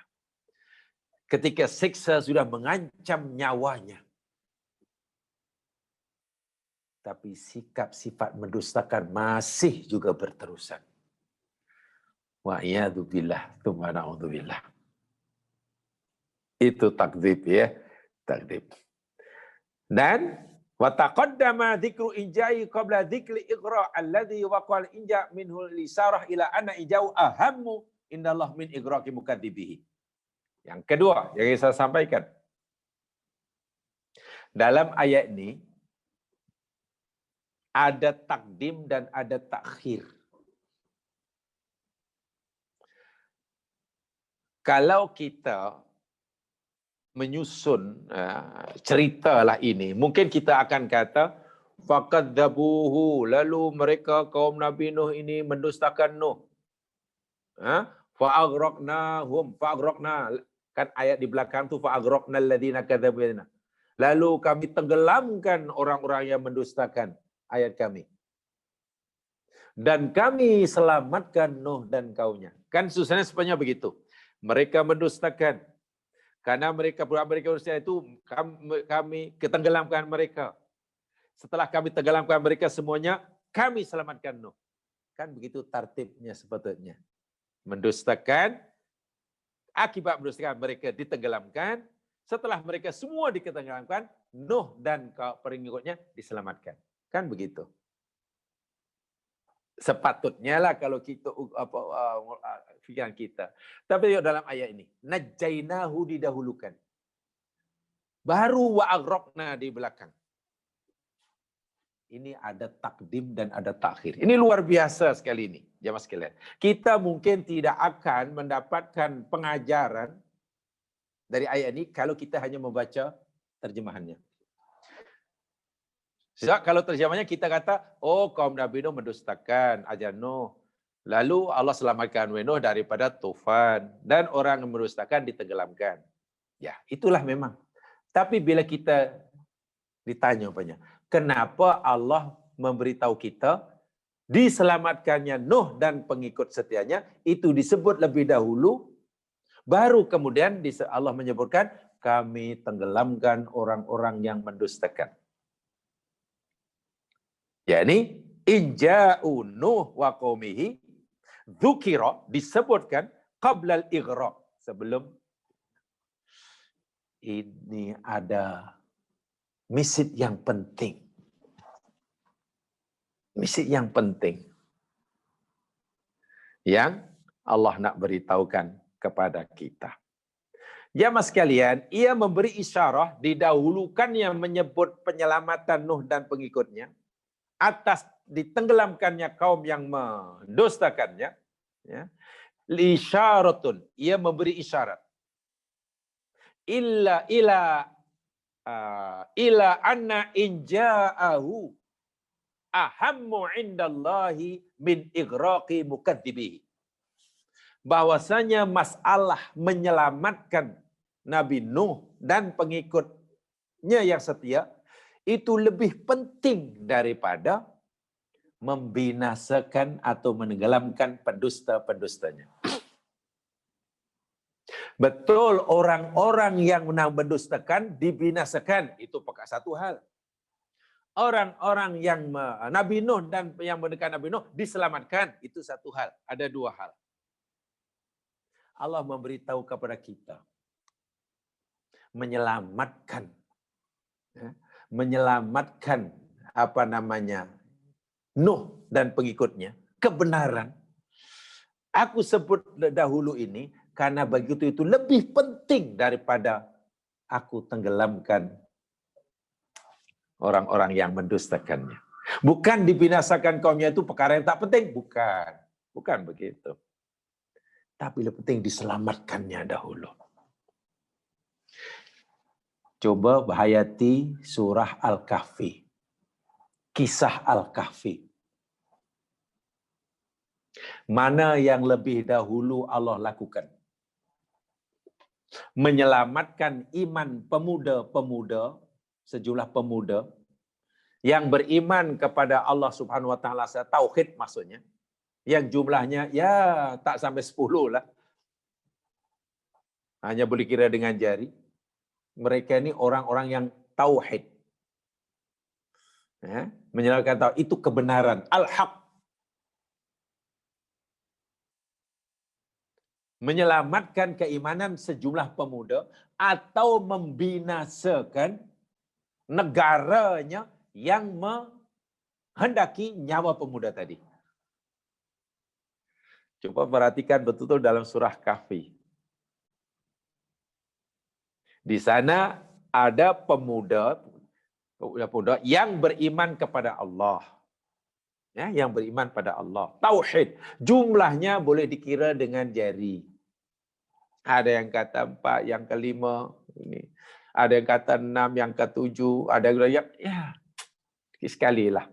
Ketika siksa sudah mengancam nyawanya. Tapi sikap sifat mendustakan masih juga berterusan. Wa'iyadzubillah, tsumma na'udzubillah. Itu takdzib ya, takdzib. Dan wa taqaddama dzikru inja'i qabla dzikri iqra' alladhi waqal inja' minhu lisarah ila anna inja'u ahammu indallah min igraqi mukadzibihi. Yang kedua yang saya sampaikan. Dalam ayat ini Ada takdim dan ada takhir. Kalau kita menyusun ceritalah ini, mungkin kita akan kata faqadzabuhu, lalu mereka kaum Nabi Nuh ini mendustakan Nuh. Fa'aghraqnahum, fa'aghraqna, kan ayat di belakang tu fa'aghraqna alladhina kadzabu bina. Lalu kami tenggelamkan orang-orang yang mendustakan ayat kami. Dan kami selamatkan Nuh dan kaumnya. Kan susahnya sebenarnya begitu. Mereka mendustakan. Karena mereka berdusta itu kami ketenggelamkan mereka. Setelah kami tenggelamkan mereka semuanya, kami selamatkan Nuh. Kan begitu tartibnya sepatutnya. Mendustakan, akibat mendustakan mereka ditenggelamkan. Setelah mereka semua ditenggelamkan, Nuh dan pengikutnya diselamatkan. Kan begitu. Sepatutnya lah kalau kita fikiran kita. Tapi dalam ayat ini, najainahu didahulukan. Baru wa'aghraqna di belakang. Ini ada takdim dan ada takhir. Ini luar biasa sekali ini, jemaah sekalian. Kita mungkin tidak akan mendapatkan pengajaran dari ayat ini kalau kita hanya membaca terjemahannya. Sebab kalau terjemahnya kita kata, oh kaum Nabi Nuh mendustakan ajaran Nuh. Lalu Allah selamatkan Nuh daripada tufan. Dan orang yang mendustakan ditenggelamkan. Ya, itulah memang. Tapi bila kita ditanya apanya, kenapa Allah memberitahu kita diselamatkannya Nuh dan pengikut setianya, itu disebut lebih dahulu, baru kemudian Allah menyebutkan, kami tenggelamkan orang-orang yang mendustakan. Yani inja'u Nuh wa qaumihi dzukira, disebutkan qabla al-ighraq, sebelum. Ini ada misi yang penting. Misi yang penting yang Allah nak beritahukan kepada kita. Jamaah sekalian, ia memberi isyarah didahulukan yang menyebut penyelamatan Nuh dan pengikutnya atas ditenggelamkannya kaum yang mendustakannya, ya. Lisyaratun, ia memberi isyarat. Ila anna inja'ahu ahammu indallahi min ighraqi mukadzibihi. Bahwasanya masalah menyelamatkan Nabi Nuh dan pengikutnya yang setia itu lebih penting daripada membinasakan atau menenggelamkan pendusta-pendustanya. Betul, orang-orang yang mendustakan dibinasakan, itu pokok satu hal. Orang-orang yang Nabi Nuh dan yang mendekat Nabi Nuh diselamatkan, itu satu hal. Ada dua hal. Allah memberitahu kepada kita menyelamatkan Nuh dan pengikutnya, kebenaran. Aku sebut dahulu ini karena begitu itu lebih penting daripada aku tenggelamkan orang-orang yang mendustakannya. Bukan dibinasakan kaumnya itu perkara yang tak penting, bukan begitu. Tapi lebih penting diselamatkannya dahulu. Coba hayati surah Al-Kahfi. Kisah Al-Kahfi. Mana yang lebih dahulu Allah lakukan? Menyelamatkan iman pemuda-pemuda, sejumlah pemuda yang beriman kepada Allah Subhanahu wa taala, tauhid maksudnya, yang jumlahnya ya tak sampai 10 lah. Hanya boleh kira dengan jari. Mereka ini orang-orang yang tauhid. Ya, menyelamatkan tauhid itu kebenaran, al-haq. Menyelamatkan keimanan sejumlah pemuda atau membinasakan negaranya yang menghendaki nyawa pemuda tadi. Coba perhatikan betul-betul dalam surah Kahfi. Di sana ada pemuda yang beriman kepada Allah. Ya, yang beriman pada Allah. Tauhid. Jumlahnya boleh dikira dengan jari. Ada yang kata 4, yang kelima. Ini. Ada yang kata 6, yang ke-7. Ada yang ya, sekali lah.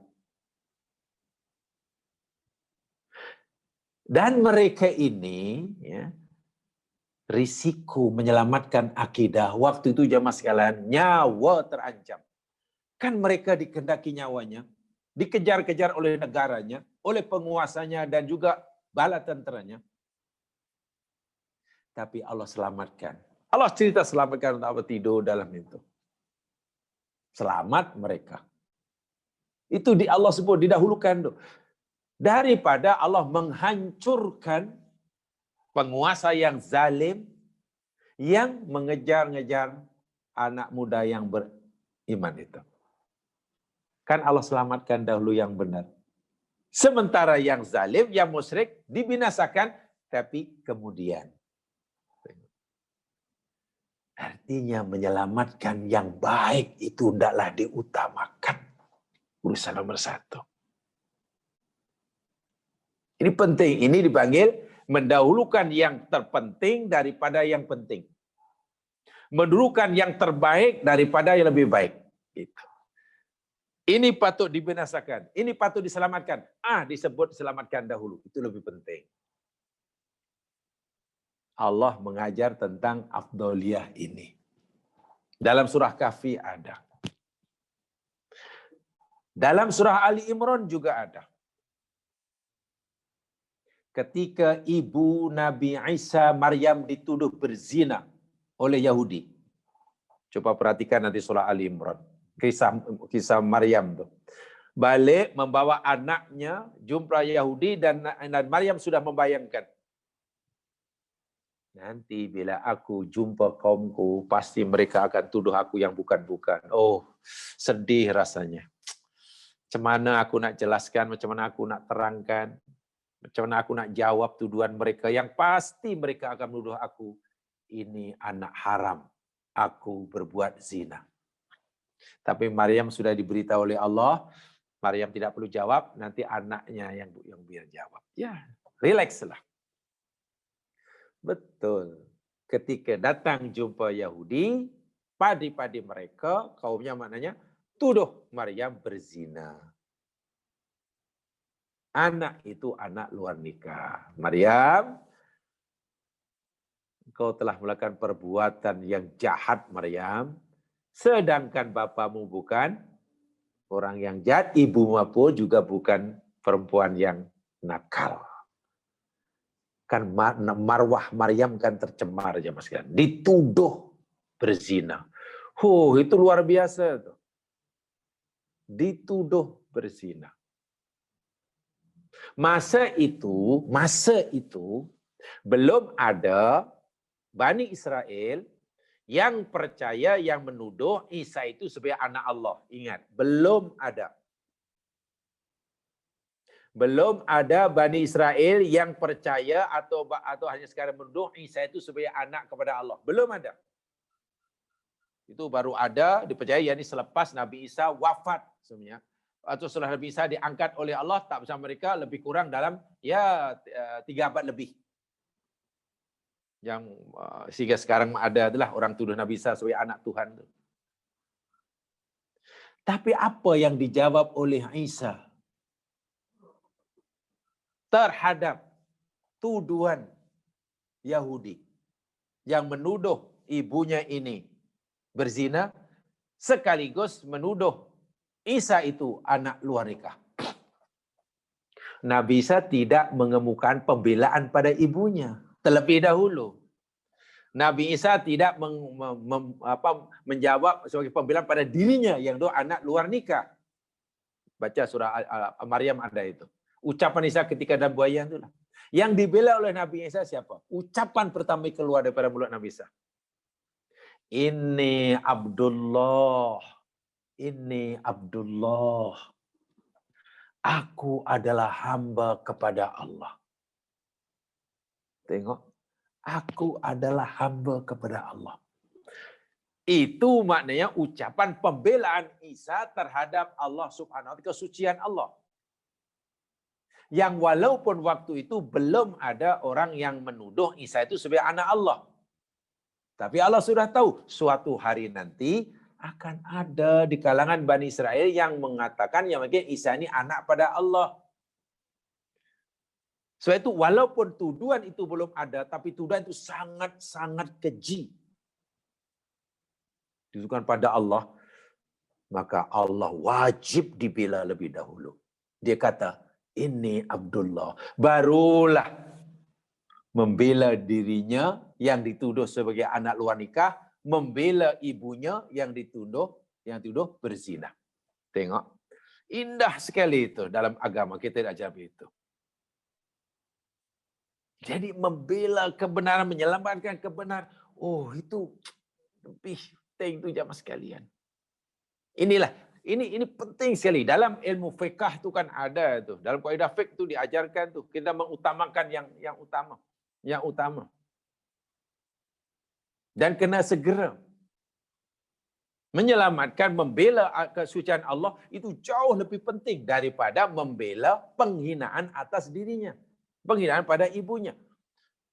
Dan mereka ini, ya, risiko menyelamatkan akidah. Waktu itu jamaah sekalian, nyawa terancam. Kan mereka dikehendaki nyawanya, dikejar-kejar oleh negaranya, oleh penguasanya, dan juga bala tenteranya. Tapi Allah selamatkan. Allah cerita selamatkan apa tidur dalam itu. Selamat mereka. Itu di Allah sebut, didahulukan. Daripada Allah menghancurkan penguasa yang zalim, yang mengejar-ngejar anak muda yang beriman itu. Kan Allah selamatkan dahulu yang benar. Sementara yang zalim, yang musyrik dibinasakan, tapi kemudian. Artinya menyelamatkan yang baik itu hendaklah diutamakan. Urusan nomor 1. Ini penting, ini dipanggil mendahulukan yang terpenting daripada yang penting. Mendahulukan yang terbaik daripada yang lebih baik. Itu. Ini patut dibinasakan, ini patut diselamatkan. Disebut selamatkan dahulu, itu lebih penting. Allah mengajar tentang afdoliyah ini. Dalam surah Kahfi ada. Dalam surah Ali Imran juga ada. Ketika ibu Nabi Isa Maryam dituduh berzina oleh Yahudi. Coba perhatikan nanti surah Ali Imran. Kisah Maryam tuh. Balik membawa anaknya, jumpa Yahudi dan Maryam sudah membayangkan. Nanti bila aku jumpa kaumku, pasti mereka akan tuduh aku yang bukan-bukan. Oh, sedih rasanya. Macam mana aku nak jelaskan, macam mana aku nak terangkan, macam mana aku nak jawab tuduhan mereka yang pasti mereka akan menuduh aku, ini anak haram, aku berbuat zina. Tapi Maryam sudah diberitahu oleh Allah, Maryam tidak perlu jawab, nanti anaknya yang biar jawab. Ya, relaxlah. Betul. Ketika datang jumpa Yahudi, padi-padi mereka, kaumnya maknanya, tuduh Maryam berzina. Anak itu anak luar nikah. Maryam, engkau telah melakukan perbuatan yang jahat, Maryam. Sedangkan bapamu bukan orang yang jahat, ibumu pun juga bukan perempuan yang nakal. Kan marwah Maryam kan tercemar aja mas kan, dituduh berzina. Itu luar biasa tuh. Dituduh berzina. Masa itu belum ada Bani Israel yang percaya, yang menuduh Isa itu sebagai anak Allah. Ingat, belum ada. Belum ada Bani Israel yang percaya atau hanya sekadar menuduh Isa itu sebagai anak kepada Allah. Belum ada. Itu baru ada dipercaya yakni selepas Nabi Isa wafat sebenarnya. Atau setelah Nabi Isa diangkat oleh Allah, tak bersama mereka lebih kurang dalam 3 abad lebih. Yang sehingga sekarang ada adalah orang tuduh Nabi Isa sebagai anak Tuhan. Tapi apa yang dijawab oleh Isa terhadap tuduhan Yahudi yang menuduh ibunya ini berzina, sekaligus menuduh Isa itu anak luar nikah. Nabi Isa tidak mengemukakan pembelaan pada ibunya terlebih dahulu. Nabi Isa tidak menjawab sebagai pembelaan pada dirinya yang itu anak luar nikah. Baca surah Maryam ada itu. Ucapan Isa ketika dalam buaya itulah. Yang dibela oleh Nabi Isa siapa? Ucapan pertama keluar daripada mulut Nabi Isa. Inni Abdullah. Inni Abdullah. Aku adalah hamba kepada Allah. Tengok. Aku adalah hamba kepada Allah. Itu maknanya ucapan pembelaan Isa terhadap Allah Subhanahu wa taala, kesucian Allah. Yang walaupun waktu itu belum ada orang yang menuduh Isa itu sebagai anak Allah. Tapi Allah sudah tahu suatu hari nanti akan ada di kalangan Bani Israel yang mengatakan yang mungkin Isa ini anak pada Allah. Sebab itu walaupun tuduhan itu belum ada, tapi tuduhan itu sangat-sangat keji. Dituduhkan pada Allah, maka Allah wajib dibela lebih dahulu. Dia kata, ini Abdullah. Barulah membela dirinya yang dituduh sebagai anak luar nikah, membela ibunya yang dituduh berzina. Tengok, indah sekali itu dalam agama kita diajar itu. Jadi membela kebenaran, menyelamatkan kebenaran. Oh, itu lebih penting itu jamaah sekalian. Ini penting sekali. Dalam ilmu fiqh itu kan ada itu. Dalam kaidah fiqh itu diajarkan tuh kita mengutamakan yang utama. Dan kena segera. Menyelamatkan, membela kesucian Allah itu jauh lebih penting daripada membela penghinaan atas dirinya. Penghinaan pada ibunya.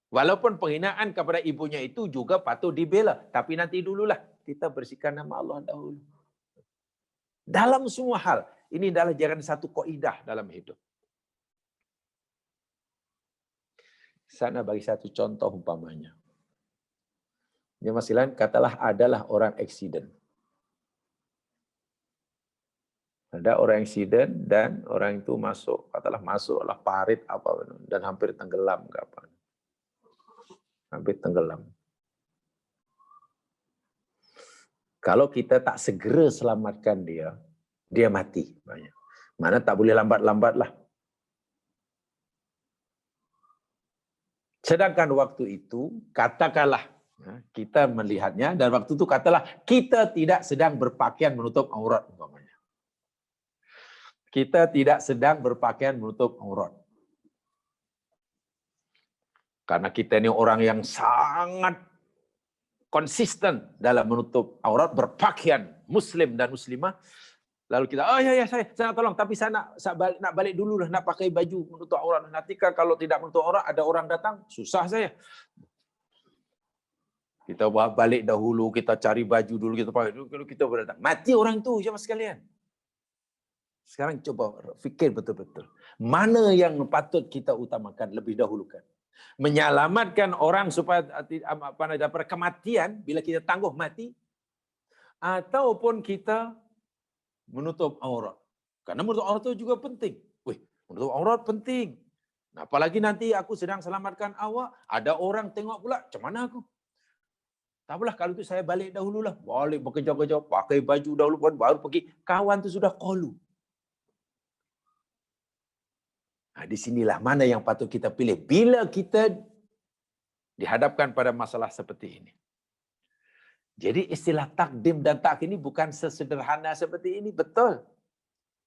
Walaupun penghinaan kepada ibunya itu juga patut dibela. Tapi nanti dululah kita bersihkan nama Allah dahulu. Dalam semua hal. Ini adalah jangan satu kaidah dalam hidup. Sana bagi satu contoh umpamanya. Jemaah sekalian, katalah adalah orang eksiden. Ada orang eksiden dan orang itu masuklah parit apa dan hampir tenggelam kapan. Hampir tenggelam. Kalau kita tak segera selamatkan dia mati. Mana tak boleh lambat-lambatlah. Sedangkan waktu itu, katakanlah, kita melihatnya, dan waktu itu katalah, kita tidak sedang berpakaian menutup aurat. Kita tidak sedang berpakaian menutup aurat. Karena kita ini orang yang sangat konsisten dalam menutup aurat, berpakaian muslim dan muslimah. Lalu kita, saya tolong, tapi saya nak balik dulu lah, nak pakai baju menutup aurat. Nanti kalau tidak menutup aurat, ada orang datang, susah saya. Kita balik dahulu, kita cari baju dulu, kita pakai dulu, kalau kita berdatang. Mati orang itu, jemaah sekalian. Sekarang coba fikir betul-betul. Mana yang patut kita utamakan lebih dahulukan? Menyelamatkan orang supaya daripada kematian, bila kita tangguh mati, ataupun kita menutup aurat. Karena menutup aurat itu juga penting. Menutup aurat penting. Nah, apalagi nanti aku sedang selamatkan awak, ada orang tengok pula, macam mana aku? Tak apalah, kalau itu saya balik dahululah. Balik bekerja-kerja, pakai baju dahulu, baru pergi. Kawan tu sudah qalu. Nah, di sinilah mana yang patut kita pilih. Bila kita dihadapkan pada masalah seperti ini. Jadi istilah takdim dan takhir ini bukan sesederhana seperti ini. Betul.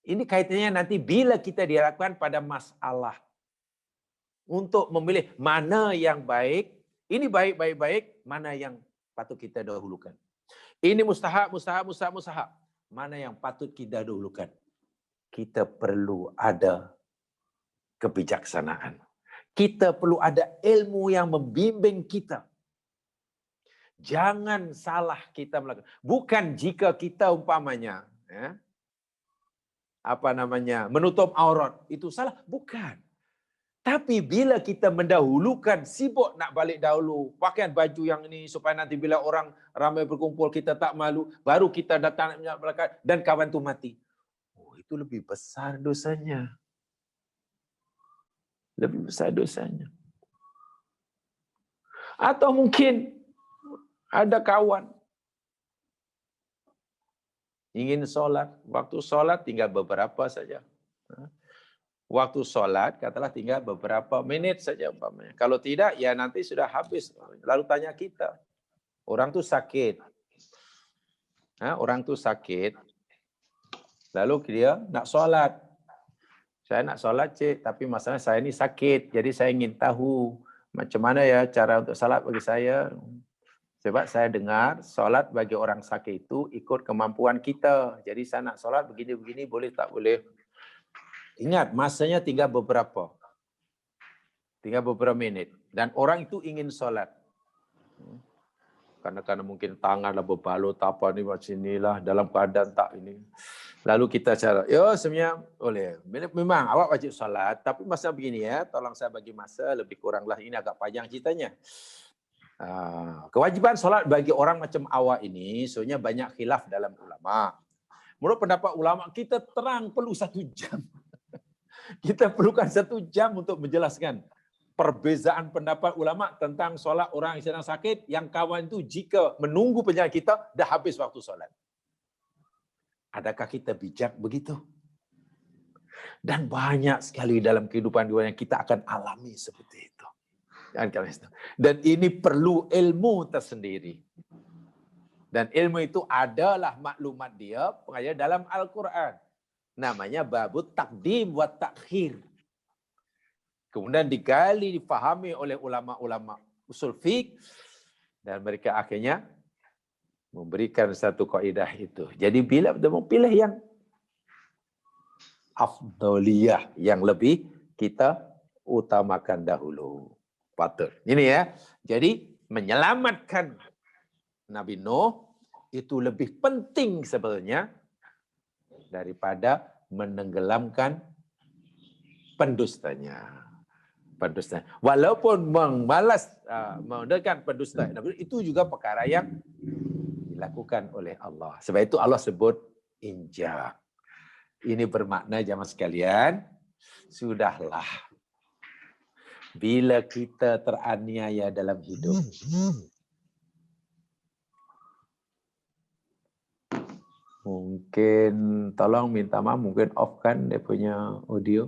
Ini kaitannya nanti bila kita dihadapkan pada masalah. Untuk memilih mana yang baik. Ini baik, mana yang patut kita dahulukan. Ini mustahab. Mana yang patut kita dahulukan. Kita perlu ada kebijaksanaan. Kita perlu ada ilmu yang membimbing kita. Jangan salah kita melakukan. Bukan jika kita umpamanya menutup aurat itu salah, bukan. Tapi bila kita mendahulukan, sibuk nak balik dahulu, pakaian baju yang ini supaya nanti bila orang ramai berkumpul kita tak malu, baru kita datang nak belakang dan kawan tu mati. Oh, itu lebih besar dosanya. Lebih besar dosanya. Atau mungkin ada kawan ingin solat, waktu solat tinggal beberapa saja. Waktu solat katalah tinggal beberapa menit saja umpamanya. Kalau tidak, ya nanti sudah habis. Lalu tanya kita, orang tu sakit. Orang tu sakit, lalu dia nak solat. Saya nak solat, cik, tapi masalahnya saya ni sakit. Jadi saya ingin tahu macam mana ya cara untuk solat bagi saya. Sebab saya dengar solat bagi orang sakit itu ikut kemampuan kita. Jadi saya nak solat begini-begini, boleh tak boleh? Ingat, masanya tinggal beberapa minit. Dan orang itu ingin sholat. Karena mungkin tanganlah berbalut apa ni macam inilah dalam keadaan tak ini. Lalu kita cara, sebenarnya boleh. Memang awak wajib solat, tapi masa begini ya, tolong saya bagi masa lebih kuranglah ini agak panjang ceritanya. Kewajiban solat bagi orang macam awak ini, sebenarnya banyak khilaf dalam ulama. Menurut pendapat ulama, kita terang perlu 1 jam. Kita perlukan 1 jam untuk menjelaskan perbezaan pendapat ulama tentang solat orang yang sedang sakit, yang kawan itu jika menunggu penyakit kita, dah habis waktu solat. Adakah kita bijak begitu? Dan banyak sekali dalam kehidupan dunia yang kita akan alami seperti itu. Dan ini perlu ilmu tersendiri. Dan ilmu itu adalah maklumat dia pengajaran dalam Al-Quran. Namanya babut takdim wa takhir. Kemudian digali, difahami oleh ulama-ulama usul fiqh. Dan mereka akhirnya memberikan satu kaidah itu. Jadi bila kita mau pilih yang afdaliyah, yang lebih kita utamakan dahulu. Patut. Ini ya. Jadi menyelamatkan Nabi Nuh itu lebih penting sebenarnya daripada menenggelamkan pendustanya. Walaupun mengmalas mendekat pendusta itu juga perkara yang dilakukan oleh Allah. Sebab itu Allah sebut injak. Ini bermakna jamaah sekalian, sudahlah. Bila kita teraniaya dalam hidup, mungkin tolong minta maaf, mungkin off kan dia punya audio.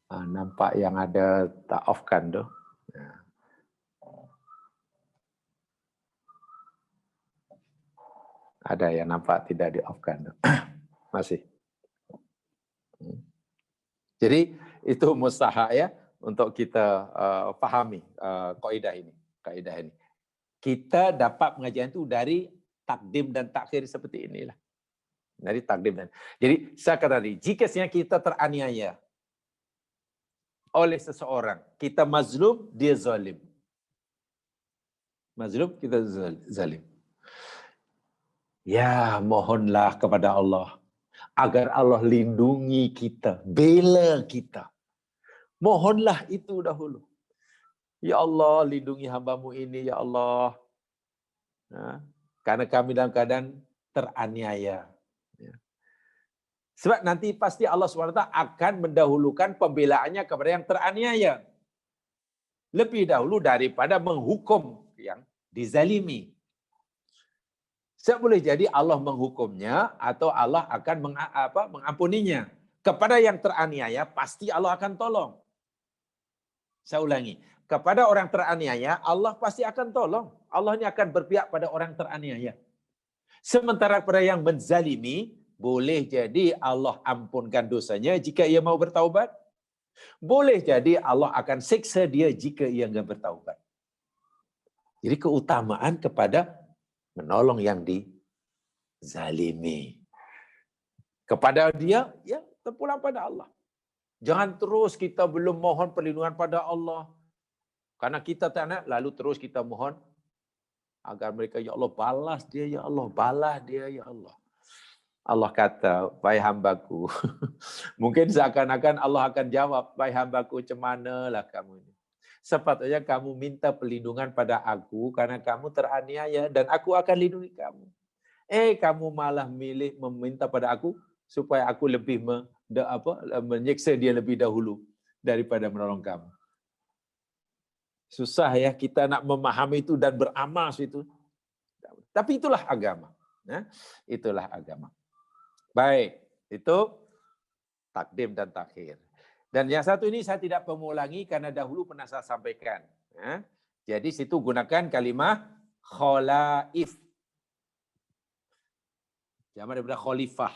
Nampak yang ada tak off kan tu. Ada yang nampak tidak di off kan tu. Masih. Jadi itu mustahak ya untuk kita fahami kaidah ini. Kita dapat pengajian itu dari takdim dan takhir seperti inilah. Dari takdim dan. Jadi saya kata tadi, jika kita teraniaya oleh seseorang, kita mazlum, dia zalim. Mazlum, kita zalim. Ya, mohonlah kepada Allah agar Allah lindungi kita, bela kita. Mohonlah itu dahulu. Ya Allah, lindungi hamba-Mu ini, ya Allah. Karena kami dalam keadaan teraniaya. Sebab nanti pasti Allah SWT akan mendahulukan pembelaannya kepada yang teraniaya. Lebih dahulu daripada menghukum yang dizalimi. Sebab boleh jadi Allah menghukumnya atau Allah akan mengampuninya. Kepada yang teraniaya pasti Allah akan tolong. Saya ulangi. Kepada orang teraniaya Allah pasti akan tolong. Allah ini akan berpihak pada orang teraniaya. Sementara pada yang menzalimi, boleh jadi Allah ampunkan dosanya jika ia mau bertaubat. Boleh jadi Allah akan siksa dia jika ia enggak bertaubat. Jadi keutamaan kepada menolong yang dizalimi. Kepada dia, ya terpulang pada Allah. Jangan terus kita belum mohon perlindungan pada Allah. Karena kita tak nak, lalu terus kita mohon agar mereka, ya Allah balas dia, ya Allah balas dia, ya Allah. Allah kata, wahai hambaku. Mungkin seakan-akan Allah akan jawab, wahai hambaku, macam manalah kamu ini. Sepatutnya kamu minta perlindungan pada aku karena kamu teraniaya dan aku akan lindungi kamu. Kamu malah meminta pada aku supaya aku lebih menyiksa dia lebih dahulu daripada menolong kamu. Susah ya kita nak memahami itu dan beramal itu. Tapi itulah agama. Itulah agama. Baik, itu takdim dan takhir. Dan yang satu ini saya tidak mengulangi karena dahulu pernah saya sampaikan. Jadi situ gunakan kalimah khalaif. Jamak daripada khalifah.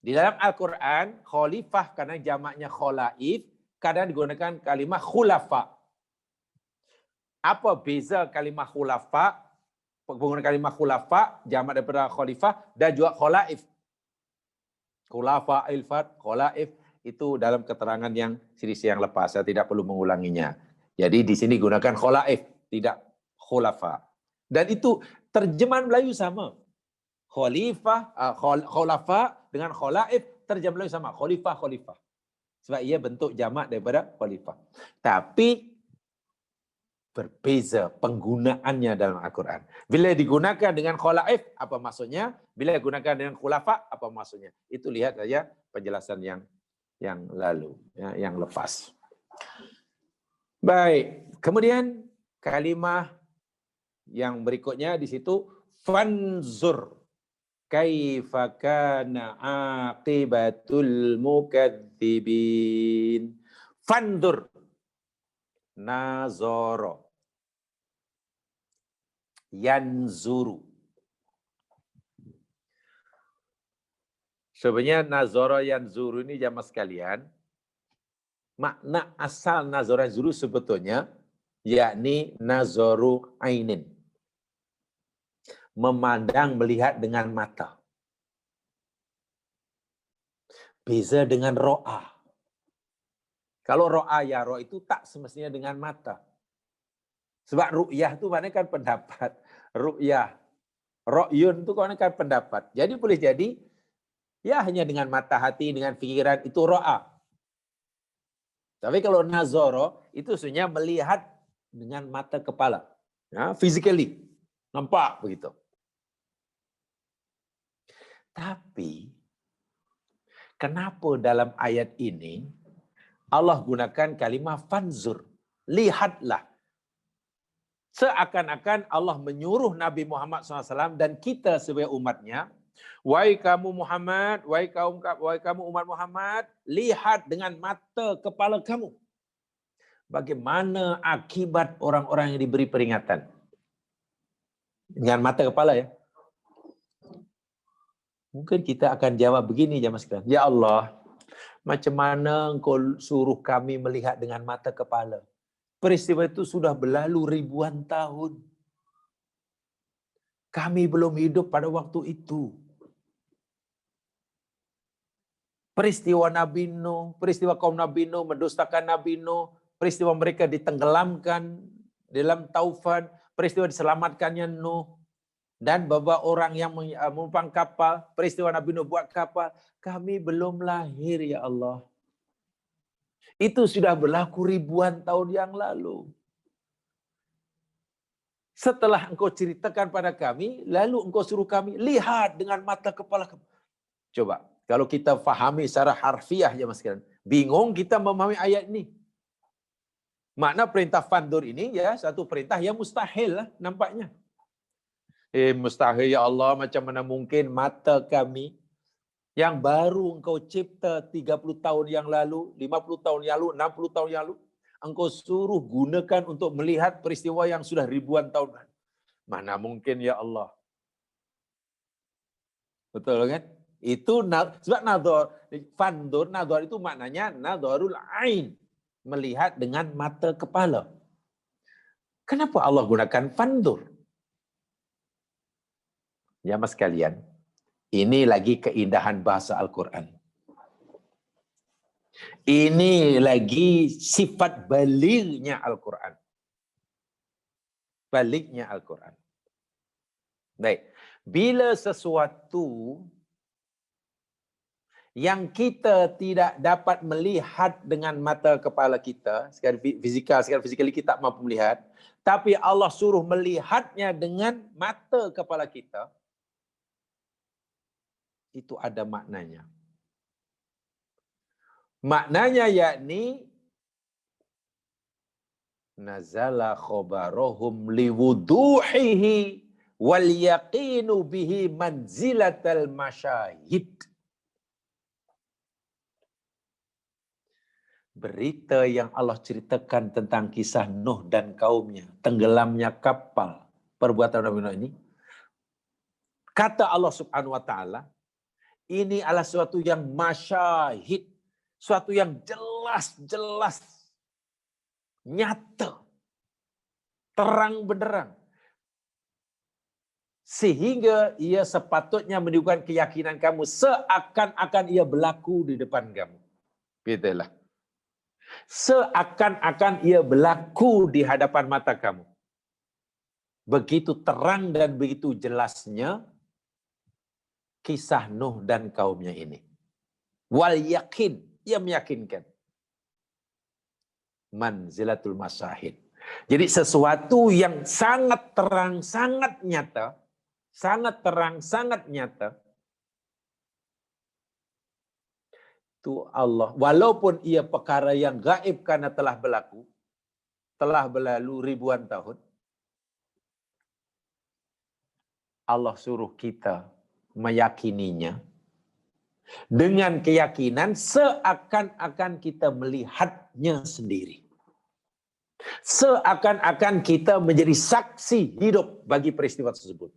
Di dalam Al-Quran, khalifah karena jamaknya khalaif, kadang digunakan kalimah khulafa. Apa beza kalimah khulafa penggunaan kalimah khulafa, jamak daripada khalifah, dan juga khalaif. Khulafa, ilfat, khalaif, itu dalam keterangan yang sisi yang lepas. Saya tidak perlu mengulanginya. Jadi di sini gunakan khalaif, tidak khulafa. Dan itu terjemahan Melayu sama. Khalifah, khulafa dengan khalaif, terjemahan Melayu sama. Khalifah, khalifah. Sebab ia bentuk jamak daripada khalifah. Tapi berbeza penggunaannya dalam Al-Quran. Bila digunakan dengan khalaif, apa maksudnya? Bila digunakan dengan khulafa, apa maksudnya? Itu lihat saja penjelasan yang lalu, ya, yang lepas. Baik, kemudian kalimah yang berikutnya di situ, fanzur kaifa kana aqibatul mukadzibin. Fanzur, nazoro, yanzuru. Sebenarnya nazoro yanzuru ini jamaah sekalian, makna asal nazoro yanzuru sebetulnya yakni nazoru ainin, memandang, melihat dengan mata. Beza dengan ro'a. Kalau ro'a ya ro'a itu tak semestinya dengan mata. Sebab ru'yah itu maknanya kan pendapat. Ru'yah, ro'yun itu kan pendapat. Jadi boleh jadi ya hanya dengan mata hati, dengan pikiran, itu ro'a. Tapi kalau nazoro itu sebenarnya melihat dengan mata kepala. Ya, physically. Nampak begitu. Tapi kenapa dalam ayat ini Allah gunakan kalimah fanzur, lihatlah. Seakan-akan Allah menyuruh Nabi Muhammad SAW dan kita sebagai umatnya, wahai kamu Muhammad, wahai kamu umat Muhammad, lihat dengan mata kepala kamu. Bagaimana akibat orang-orang yang diberi peringatan? Dengan mata kepala ya. Mungkin kita akan jawab begini jamaah sekalian. Ya Allah, macam mana engkau suruh kami melihat dengan mata kepala? Peristiwa itu sudah berlalu ribuan tahun. Kami belum hidup pada waktu itu. Peristiwa Nabi Nuh, peristiwa kaum Nabi Nuh mendustakan Nabi Nuh, peristiwa mereka ditenggelamkan dalam taufan, peristiwa diselamatkannya Nuh, dan beberapa orang yang menumpang kapal, peristiwa Nabi Nuh buat kapal. Kami belum lahir ya Allah. Itu sudah berlaku ribuan tahun yang lalu. Setelah engkau ceritakan pada kami, lalu engkau suruh kami lihat dengan mata kepala kamu. Coba, kalau kita fahami secara harfiah ya mas sekalian, bingung kita memahami ayat ini. Makna perintah fandur ini ya satu perintah yang mustahil lah nampaknya. Mustahil ya Allah, macam mana mungkin mata kami yang baru engkau cipta 30 tahun yang lalu, 50 tahun yang lalu, 60 tahun yang lalu, engkau suruh gunakan untuk melihat peristiwa yang sudah ribuan tahun. Mana mungkin ya Allah. Betul kan? Itu sebab nadhar, fandur, nadhar itu maknanya nadharul ain, melihat dengan mata kepala. Kenapa Allah gunakan fandur? Ya mas sekalian, ini lagi keindahan bahasa Al-Quran. Ini lagi sifat balignya Al-Quran. Balignya Al-Quran. Baik. Bila sesuatu yang kita tidak dapat melihat dengan mata kepala kita, secara fizikal kita tak mampu melihat, tapi Allah suruh melihatnya dengan mata kepala kita, itu ada maknanya. Maknanya yakni nazala khobarohum liwuduhihi wal yaqinu bihi manzilatal masyahid. Berita yang Allah ceritakan tentang kisah Nuh dan kaumnya, tenggelamnya kapal, perbuatan Nabi Nuh ini, kata Allah Subhanahu wa taala, ini adalah suatu yang masyahid, suatu yang jelas-jelas, nyata, terang benderang. Sehingga ia sepatutnya menimbulkan keyakinan kamu seakan-akan ia berlaku di depan kamu. Gitulah. Seakan-akan ia berlaku di hadapan mata kamu. Begitu terang dan begitu jelasnya kisah Nuh dan kaumnya ini. Wal yakin, ia meyakinkan. Manzilatul masyahid. Jadi sesuatu yang sangat terang, sangat nyata, sangat terang, sangat nyata, itu Allah. Walaupun ia perkara yang gaib karena telah berlaku, telah berlalu ribuan tahun, Allah suruh kita meyakininya dengan keyakinan seakan-akan kita melihatnya sendiri. Seakan-akan kita menjadi saksi hidup bagi peristiwa tersebut.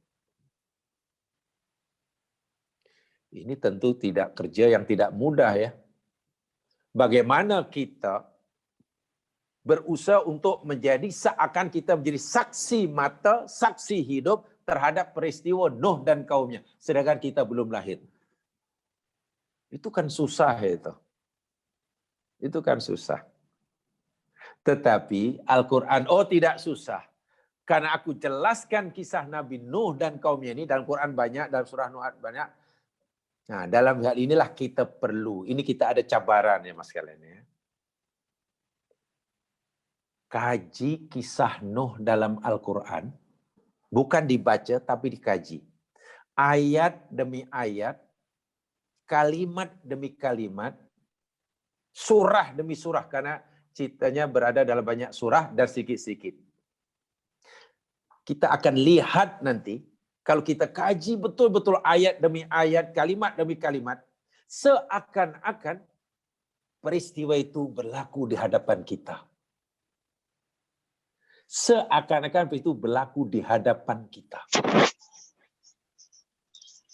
Ini tentu tidak kerja yang tidak mudah ya. Bagaimana kita berusaha untuk menjadi seakan kita menjadi saksi mata, saksi hidup terhadap peristiwa Nuh dan kaumnya. Sedangkan kita belum lahir. Itu kan susah itu. Itu kan susah. Tetapi Al-Quran, oh tidak susah. Karena aku jelaskan kisah Nabi Nuh dan kaumnya ini dalam Quran banyak, dalam surah Nuh banyak. Nah, dalam hal inilah kita perlu. Ini kita ada cabaran ya mas kalian ya. Kaji kisah Nuh dalam Al-Quran. Bukan dibaca tapi dikaji. Ayat demi ayat. Kalimat demi kalimat. Surah demi surah. Karena ceritanya berada dalam banyak surah dan sedikit-sedikit. Kita akan lihat nanti. Kalau kita kaji betul-betul ayat demi ayat, kalimat demi kalimat, seakan-akan peristiwa itu berlaku di hadapan kita. Seakan-akan itu berlaku di hadapan kita.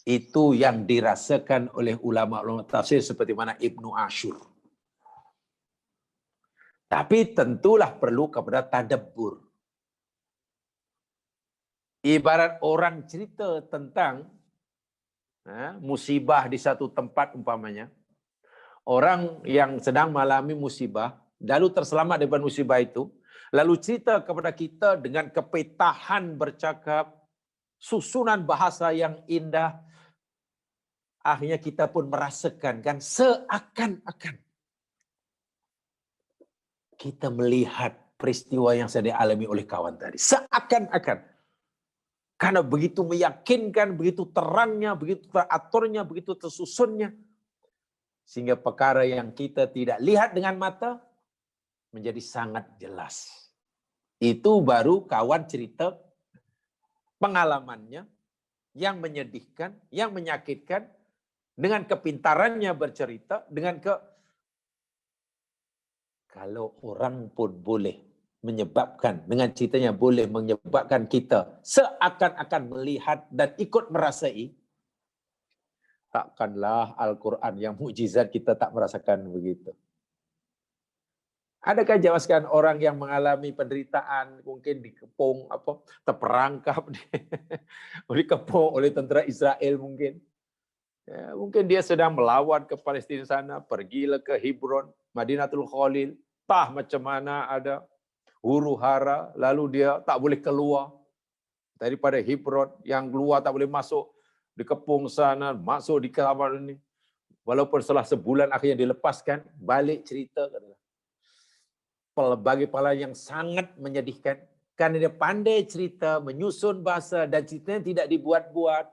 Itu yang dirasakan oleh ulama-ulama tafsir seperti mana Ibnu Ashur. Tapi tentulah perlu kepada tadabbur. Ibarat orang cerita tentang musibah di satu tempat umpamanya. Orang yang sedang mengalami musibah, lalu terselamat daripada musibah itu, lalu cerita kepada kita dengan kepetahan bercakap, susunan bahasa yang indah, akhirnya kita pun merasakan kan seakan-akan kita melihat peristiwa yang sedang dialami oleh kawan tadi. Seakan-akan. Karena begitu meyakinkan, begitu terangnya, begitu teraturnya, begitu tersusunnya. Sehingga perkara yang kita tidak lihat dengan mata menjadi sangat jelas. Itu baru kawan cerita pengalamannya yang menyedihkan, yang menyakitkan, dengan kepintarannya bercerita, kalau orang pun boleh menyebabkan, dengan ceritanya boleh menyebabkan kita seakan-akan melihat dan ikut merasai, takkanlah Al-Quran yang mukjizat kita tak merasakan begitu. Adakah jawabkan orang yang mengalami penderitaan, mungkin dikepung, terperangkap, dikepung oleh tentara Israel mungkin. Ya, mungkin dia sedang melawan ke Palestina sana, pergilah ke Hebron, Madinatul Khalil, tah macam mana ada huru hara, lalu dia tak boleh keluar daripada Hebron, yang keluar tak boleh masuk, dikepung sana, masuk di kamar ini. Walaupun setelah sebulan akhirnya dilepaskan, balik cerita. Bagi pala yang sangat menyedihkan, karena dia pandai cerita, menyusun bahasa, dan ceritanya tidak dibuat-buat.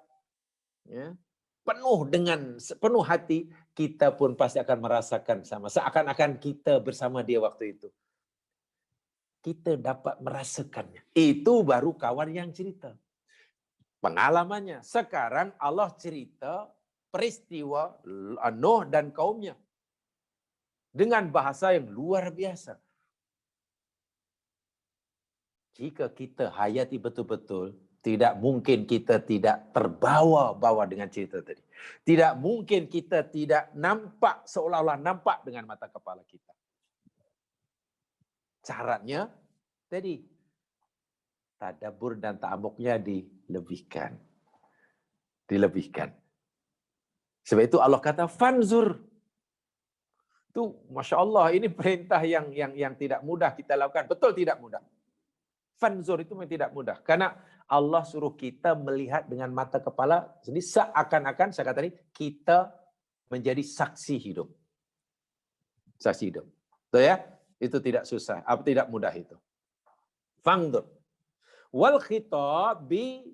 Ya. Penuh hati, kita pun pasti akan merasakan sama. Seakan-akan kita bersama dia waktu itu. Kita dapat merasakannya. Itu baru kawan yang cerita. Pengalamannya. Sekarang Allah cerita peristiwa Nuh dan kaumnya. Dengan bahasa yang luar biasa. Jika kita hayati betul-betul, tidak mungkin kita tidak terbawa-bawa dengan cerita tadi. Tidak mungkin kita tidak nampak, seolah-olah nampak dengan mata kepala kita. Syaratnya tadi tadabbur dan ta'amuknya dilebihkan. dilebihkan. Sebab itu Allah kata fanzur. Itu Masya Allah, ini perintah yang tidak mudah kita lakukan. Betul tidak mudah. Fanzur itu memang tidak mudah. Karena Allah suruh kita melihat dengan mata kepala sendiri seakan-akan saya kata tadi kita menjadi saksi hidup. Saksi hidup. Betul ya? Itu tidak susah, tidak mudah itu. Fanzur. Wal khitab bi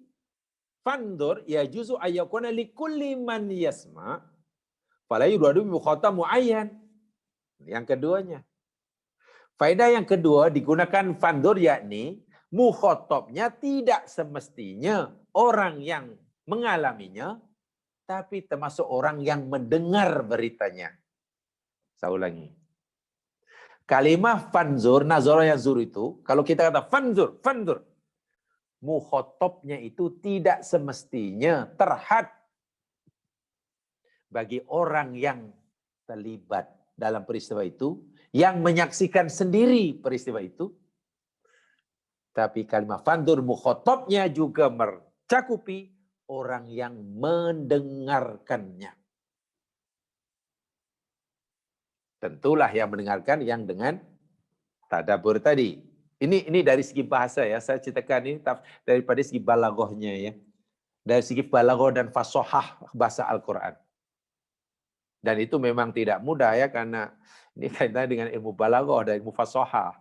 fanzur ya juzu ayyakuna likulli man yasma fala yuradu bi mukhatab muayyan. Yang keduanya. Faedah yang kedua digunakan fanzur yakni mukhatabnya tidak semestinya orang yang mengalaminya, tapi termasuk orang yang mendengar beritanya. Saya ulangi. Kalimah fanzur, nazara yazur itu, kalau kita kata fanzur, mukhatabnya itu tidak semestinya terhad bagi orang yang terlibat dalam peristiwa itu, yang menyaksikan sendiri peristiwa itu. Tapi kalimat fanzur mukhatabnya juga mencakupi orang yang mendengarkannya. Tentulah yang mendengarkan yang dengan tadabbur tadi. Ini dari segi bahasa ya, saya ceritakan ini daripada segi balaghahnya ya. Dari segi balaghah dan fasahah bahasa Al-Qur'an. Dan itu memang tidak mudah ya, karena ini kaitannya dengan ilmu balaghah dan ilmu fasahah.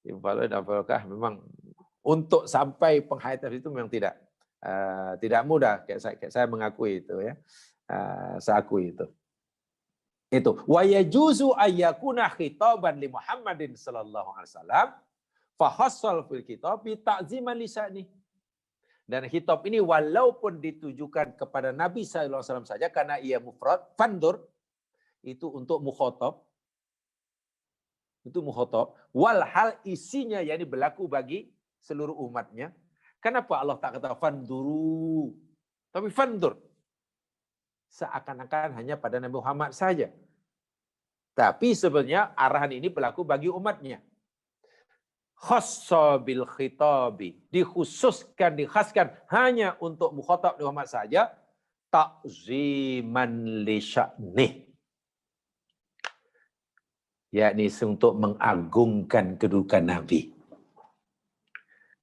Ilmu balaghah dan fasahah memang untuk sampai penghayatan itu memang tidak mudah. Kayak saya mengakui itu ya. Saya akui itu. Itu wa yajuzu ayyakuna khitaban li Muhammadin sallallahu alaihi wasallam fa hassal fil kitab bi ta'ziman lisani. Dan khitab ini walaupun ditujukan kepada Nabi sallallahu alaihi wasallam saja karena ia mufrad, fandur itu untuk mukhatab. Itu mukhatab, walhal isinya yakni berlaku bagi seluruh umatnya. Kenapa Allah tak kata fanduru, tapi fandur? Seakan-akan hanya pada Nabi Muhammad saja. Tapi sebenarnya arahan ini berlaku bagi umatnya. Khassa bil khitabi, dikhususkan, dikhaskan hanya untuk mukhatab Muhammad saja, ta'ziman li sya'nih. Yakni untuk mengagungkan kedudukan Nabi.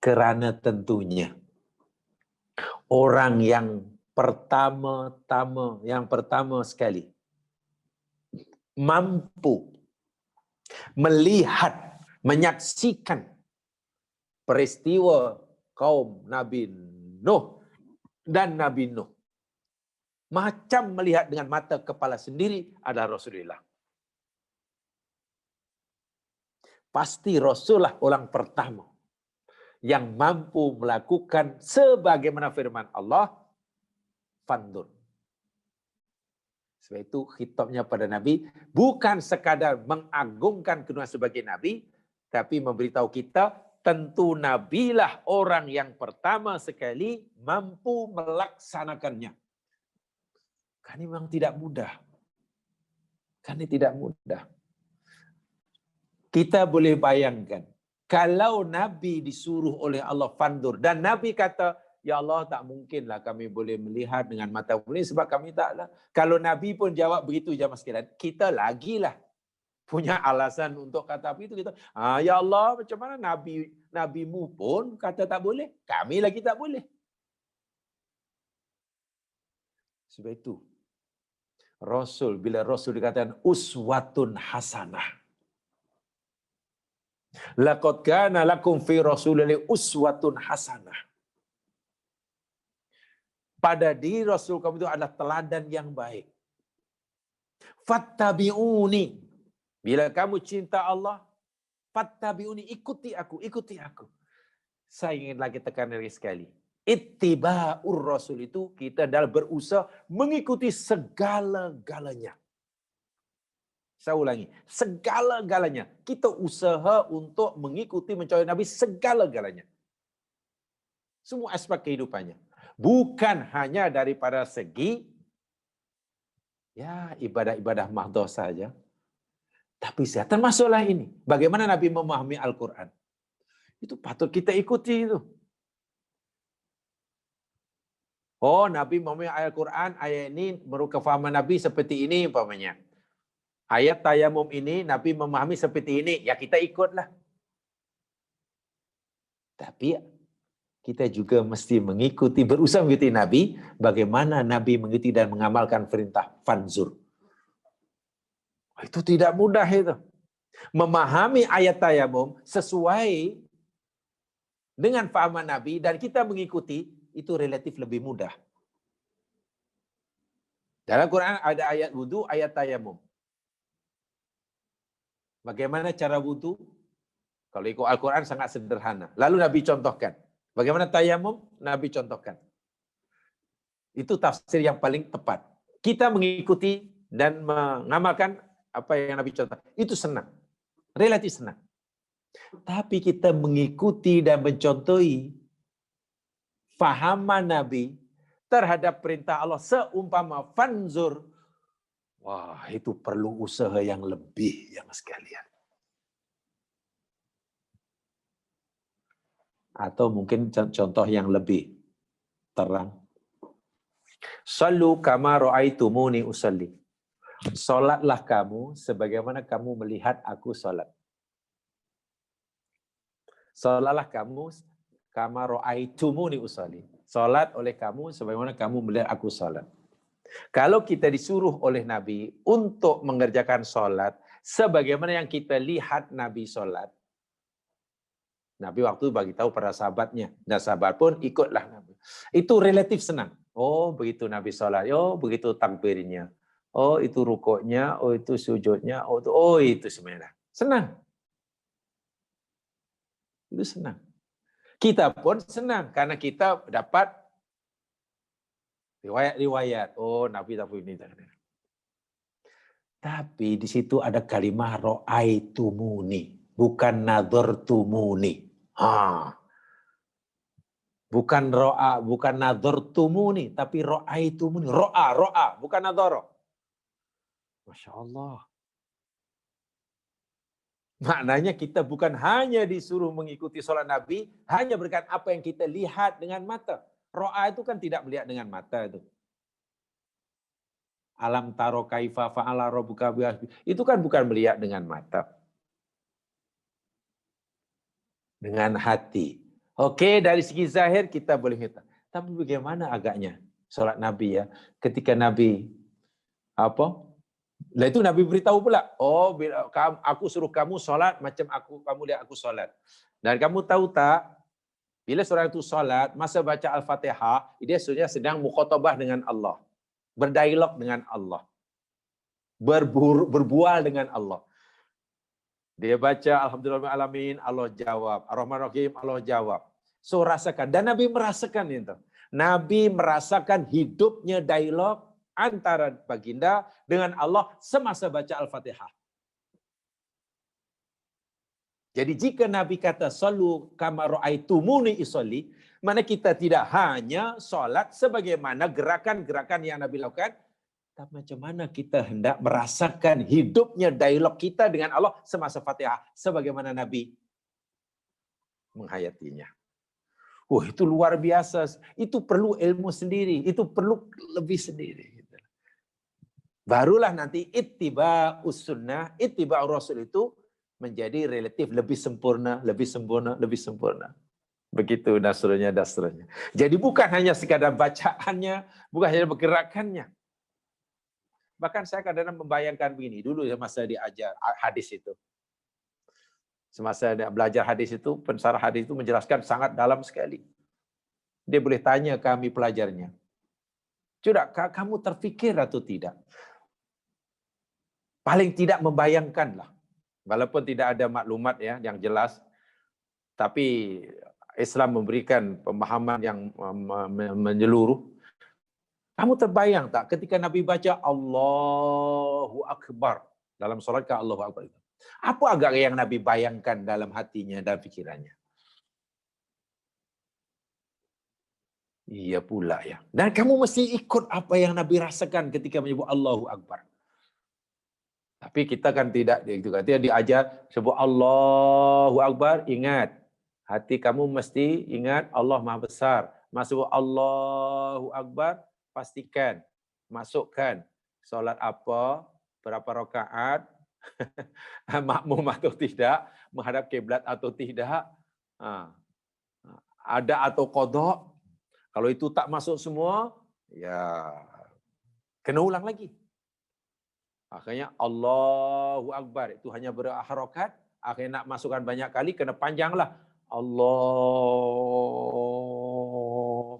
Kerana tentunya orang yang pertama sekali mampu melihat, menyaksikan peristiwa kaum Nabi Nuh dan Nabi Nuh. Macam melihat dengan mata kepala sendiri adalah Rasulullah. Pasti Rasulullah orang pertama yang mampu melakukan sebagaimana firman Allah, fandur. Sebab itu khitabnya pada Nabi bukan sekadar mengagungkan kedudukan sebagai Nabi, tapi memberitahu kita tentu Nabilah orang yang pertama sekali mampu melaksanakannya. Kan ini memang tidak mudah. Kan ini tidak mudah. Kita boleh bayangkan, kalau Nabi disuruh oleh Allah fandur, dan Nabi kata, ya Allah tak mungkinlah kami boleh melihat dengan mata boleh sebab kami taklah. Kalau Nabi pun jawab begitu jamaah sekalian, kita lagilah punya alasan untuk kata apa itu. Kita, ya Allah macam mana Nabimu pun kata tak boleh, kami lagi tak boleh. Sebab itu, bila Rasul dikatakan uswatun hasanah. Laqad kana lakum fi Rasulillahi uswatun hasanah. Pada diri Rasul kamu itu adalah teladan yang baik. Fattabi'uni. Bila kamu cinta Allah, fattabi'uni, ikuti aku, ikuti aku. Saya ingin lagi tekan lagi sekali. Ittiba'ur Rasul itu kita dalam berusaha mengikuti segala-galanya. Saya ulangi, segala-galanya. Kita usaha untuk mengikuti, mencari Nabi segala-galanya. Semua aspek kehidupannya. Bukan hanya daripada segi ya ibadah-ibadah mahdoh saja. Tapi saya termasuklah ini. Bagaimana Nabi memahami Al-Quran. Itu patut kita ikuti itu. Oh, Nabi memahami ayat Quran, ayat ini menurut kefahaman Nabi seperti ini umpamanya. Ayat tayamum ini Nabi memahami seperti ini, ya kita ikutlah. Tapi kita juga mesti mengikuti, berusaha mengikuti Nabi, bagaimana Nabi mengikuti dan mengamalkan perintah fanzur. Itu tidak mudah itu. Memahami ayat tayamum sesuai dengan fahaman Nabi dan kita mengikuti, itu relatif lebih mudah. Dalam Quran ada ayat wudu, ayat tayamum. Bagaimana cara wudu? Kalau ikut Al-Quran sangat sederhana. Lalu Nabi contohkan. Bagaimana tayamum? Nabi contohkan. Itu tafsir yang paling tepat. Kita mengikuti dan mengamalkan apa yang Nabi contohkan. Itu senang. Relatif senang. Tapi kita mengikuti dan mencontohi fahaman Nabi terhadap perintah Allah seumpama fanzur. Wah, itu perlu usaha yang lebih, yang sekalian. Atau mungkin contoh yang lebih terang. Sallu kama ra'aitumuni usalli. Salatlah kamu sebagaimana kamu melihat aku salat. Salatlah kamu kama ra'aitumuni usalli. Salat oleh kamu sebagaimana kamu melihat aku salat. Kalau kita disuruh oleh Nabi untuk mengerjakan salat sebagaimana yang kita lihat Nabi salat, Nabi waktu bagi tahu para sahabatnya, dan sahabat pun ikutlah Nabi. Itu relatif senang. Oh, begitu Nabi salat. Oh, begitu takbirnya. Oh, itu rukuknya. Oh, itu sujudnya. Oh, itu semuanya. Senang. Itu senang. Kita pun senang karena kita dapat riwayat-riwayat. Oh, Nabi tak ini. Tapi di situ ada kalimat ro'aitumuni, bukan nadhartumuni. Bukan ro'a, bukan nadhartumuni, tapi ro'aitumuni. Ro'a, bukan nadhara. Masya Allah. Maknanya kita bukan hanya disuruh mengikuti sholat Nabi, hanya berkat apa yang kita lihat dengan mata. Ro'a itu kan tidak melihat dengan mata itu. Alam taro kaifa fa'ala rabbuka bi'asbi. Itu kan bukan melihat dengan mata. Dengan hati. Oke, dari segi zahir kita boleh minta. Tapi bagaimana agaknya sholat Nabi ya? Ketika Nabi Lah itu Nabi beritahu pula. Oh, aku suruh kamu sholat macam kamu lihat aku sholat. Dan kamu tahu tak, bila seorang itu sholat, masa baca Al-Fatihah, dia sebenarnya sedang mukhatabah dengan Allah. Berdialog dengan Allah. Berbual dengan Allah. Dia baca Alhamdulillahirrahmanirrahim, Allah jawab. Ar-Rahmanir-Rahim, Allah jawab. So rasakan. Dan Nabi merasakan itu. Nabi merasakan hidupnya dialog antara baginda dengan Allah semasa baca Al-Fatihah. Jadi jika Nabi kata sallu kama ra'aitumuni usolli, mana kita tidak hanya salat sebagaimana gerakan-gerakan yang Nabi lakukan, tapi macam mana kita hendak merasakan hidupnya dialog kita dengan Allah semasa Fatihah sebagaimana Nabi menghayatinya. Itu luar biasa. Itu perlu ilmu sendiri, itu perlu lebih sendiri. Barulah nanti ittiba'us sunnah, ittiba'ur rasul itu menjadi relatif lebih sempurna, lebih sempurna, lebih sempurna. Begitu dasarnya. Jadi bukan hanya sekadar bacaannya, bukan hanya bergerakannya. Bahkan saya kadang-kadang membayangkan begini, dulu semasa diajar hadis itu. Semasa belajar hadis itu, pensarah hadis itu menjelaskan sangat dalam sekali. Dia boleh tanya kami pelajarnya. Coba kamu terfikir atau tidak? Paling tidak membayangkanlah. Walaupun tidak ada maklumat ya yang jelas, tapi Islam memberikan pemahaman yang menyeluruh. Kamu terbayang tak ketika Nabi baca Allahu Akbar dalam salat ke Allahu Akbar itu? Apa agak yang Nabi bayangkan dalam hatinya dan pikirannya? Iya pula ya. Dan kamu mesti ikut apa yang Nabi rasakan ketika menyebut Allahu Akbar. Tapi kita kan tidak, itu katanya diajar sebut Allahu Akbar, ingat Hati kamu mesti ingat Allah Maha Besar. Masuk Allahu Akbar, pastikan, masukkan solat apa, berapa rakaat, makmum atau tidak, menghadap kiblat atau tidak, ada atau qadha. Kalau itu tak masuk semua, ya kena ulang lagi. Akhirnya Allahu Akbar itu hanya berharakat, akhirnya nak masukkan banyak kali kena panjanglah. Allah,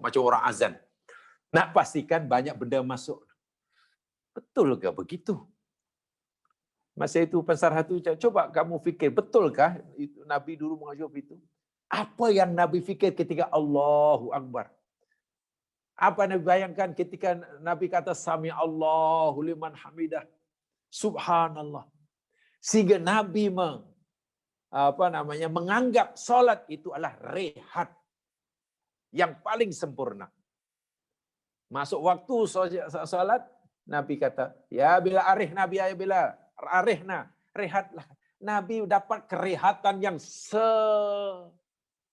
macam orang azan. Nak pastikan banyak benda masuk. Betul ke begitu? Masa itu pensarah itu, coba kamu fikir, betulkah itu Nabi dulu mengajar itu? Apa yang Nabi fikir ketika Allahu Akbar? Apa Nabi bayangkan ketika Nabi kata Sami Allahu liman hamidah? Subhanallah. Sehingga Nabi menganggap solat itu adalah rehat yang paling sempurna. Masuk waktu solat, Nabi kata, ya bila arihna biaya bila arihna, rehatlah. Nabi dapat kerehatan yang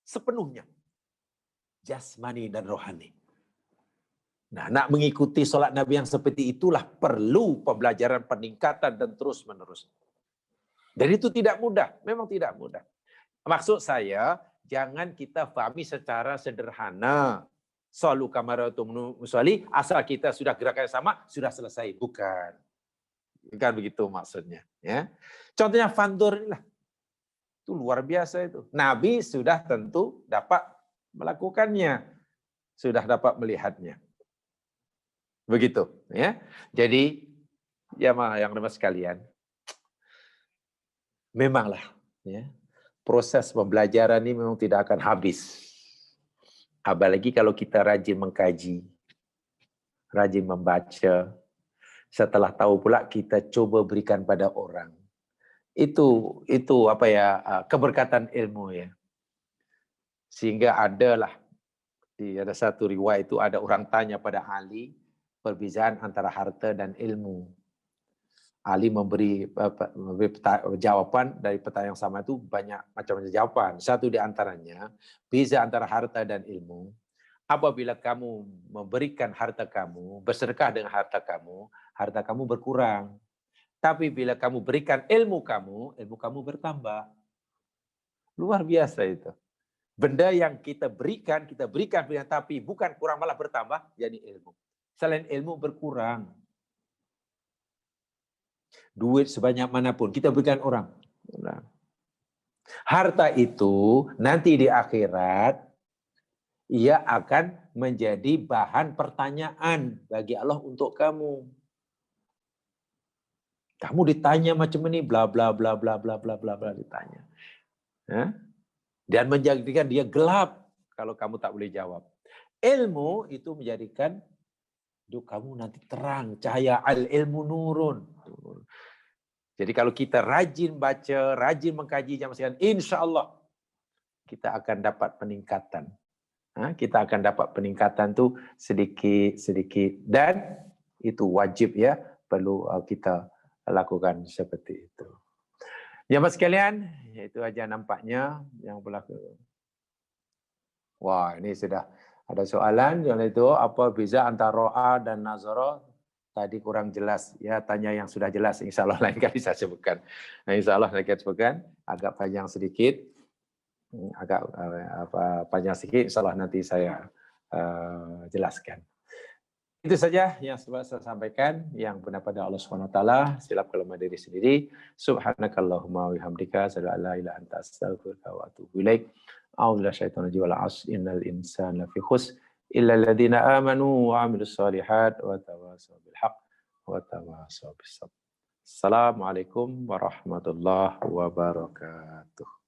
sepenuhnya. Jasmani dan rohani. Nah, nak mengikuti solat Nabi yang seperti itulah perlu pembelajaran, peningkatan dan terus menerus. Dan itu tidak mudah, memang tidak mudah. Maksud saya, jangan kita fahami secara sederhana. Shalu kama ra'aytumuni usolli, asal kita sudah gerakan sama, sudah selesai. Bukan. Bukan begitu maksudnya. Ya. Contohnya fandur inilah. Itu luar biasa itu. Nabi sudah tentu dapat melakukannya. Sudah dapat melihatnya. Begitu. Ya. Jadi, jamaah yang hormat sekalian, memanglah ya, proses pembelajaran ini memang tidak akan habis. Apalagi kalau kita rajin mengkaji, rajin membaca, setelah tahu pula kita coba berikan pada orang. Itu keberkatan ilmu ya. Sehingga ada satu riwayat itu ada orang tanya pada Ali perbezaan antara harta dan ilmu. Ali memberi jawaban dari pertanyaan yang sama itu banyak macam-macam jawaban. Satu di antaranya, beza antara harta dan ilmu. Apabila kamu memberikan harta kamu, bersedekah dengan harta kamu berkurang. Tapi bila kamu berikan ilmu kamu bertambah. Luar biasa itu. Benda yang kita berikan, tapi bukan kurang malah bertambah, jadi ilmu. Selain ilmu berkurang. Duit sebanyak manapun kita berikan orang. Harta itu nanti di akhirat ia akan menjadi bahan pertanyaan bagi Allah untuk kamu. Kamu ditanya macam ini bla bla bla bla bla bla bla bla ditanya. Dan menjadikan dia gelap kalau kamu tak boleh jawab. Ilmu itu menjadikan hidup kamu nanti terang, cahaya al-ilmu nurun. Jadi kalau kita rajin baca, rajin mengkaji jamaah sekalian, insya Allah kita akan dapat peningkatan. Kita akan dapat peningkatan tu sedikit-sedikit. Dan itu wajib ya, perlu kita lakukan seperti itu. Jamaah sekalian, itu aja nampaknya yang berlaku. Wah, ini sudah ada soalan. Soal itu, apa beza antara ro'a dan nazara? Tadi kurang jelas, ya tanya yang sudah jelas. Insya Allah lain kali saya sebutkan. Nah, insya Allah lain kali sebutkan. Agak panjang sedikit, panjang sedikit. Insya Allah nanti saya jelaskan. Itu saja yang saya sampaikan. Yang benar pada Allah SWT. Silap kelemahan diri sendiri. Subhanakallahumma wihamdika. Asyhadu an la ilaha anta astaghfiruka wa atubu ilaik. A'udzubillahi minasyaitonir rajim. Wal 'asri innal insana lafi khusr. Illa alladziina aamanu wa 'amilus shalihaat wa tawassaw bil haqq wa tawassaw bis sabr. Assalamualaikum warahmatullahi wabarakatuh.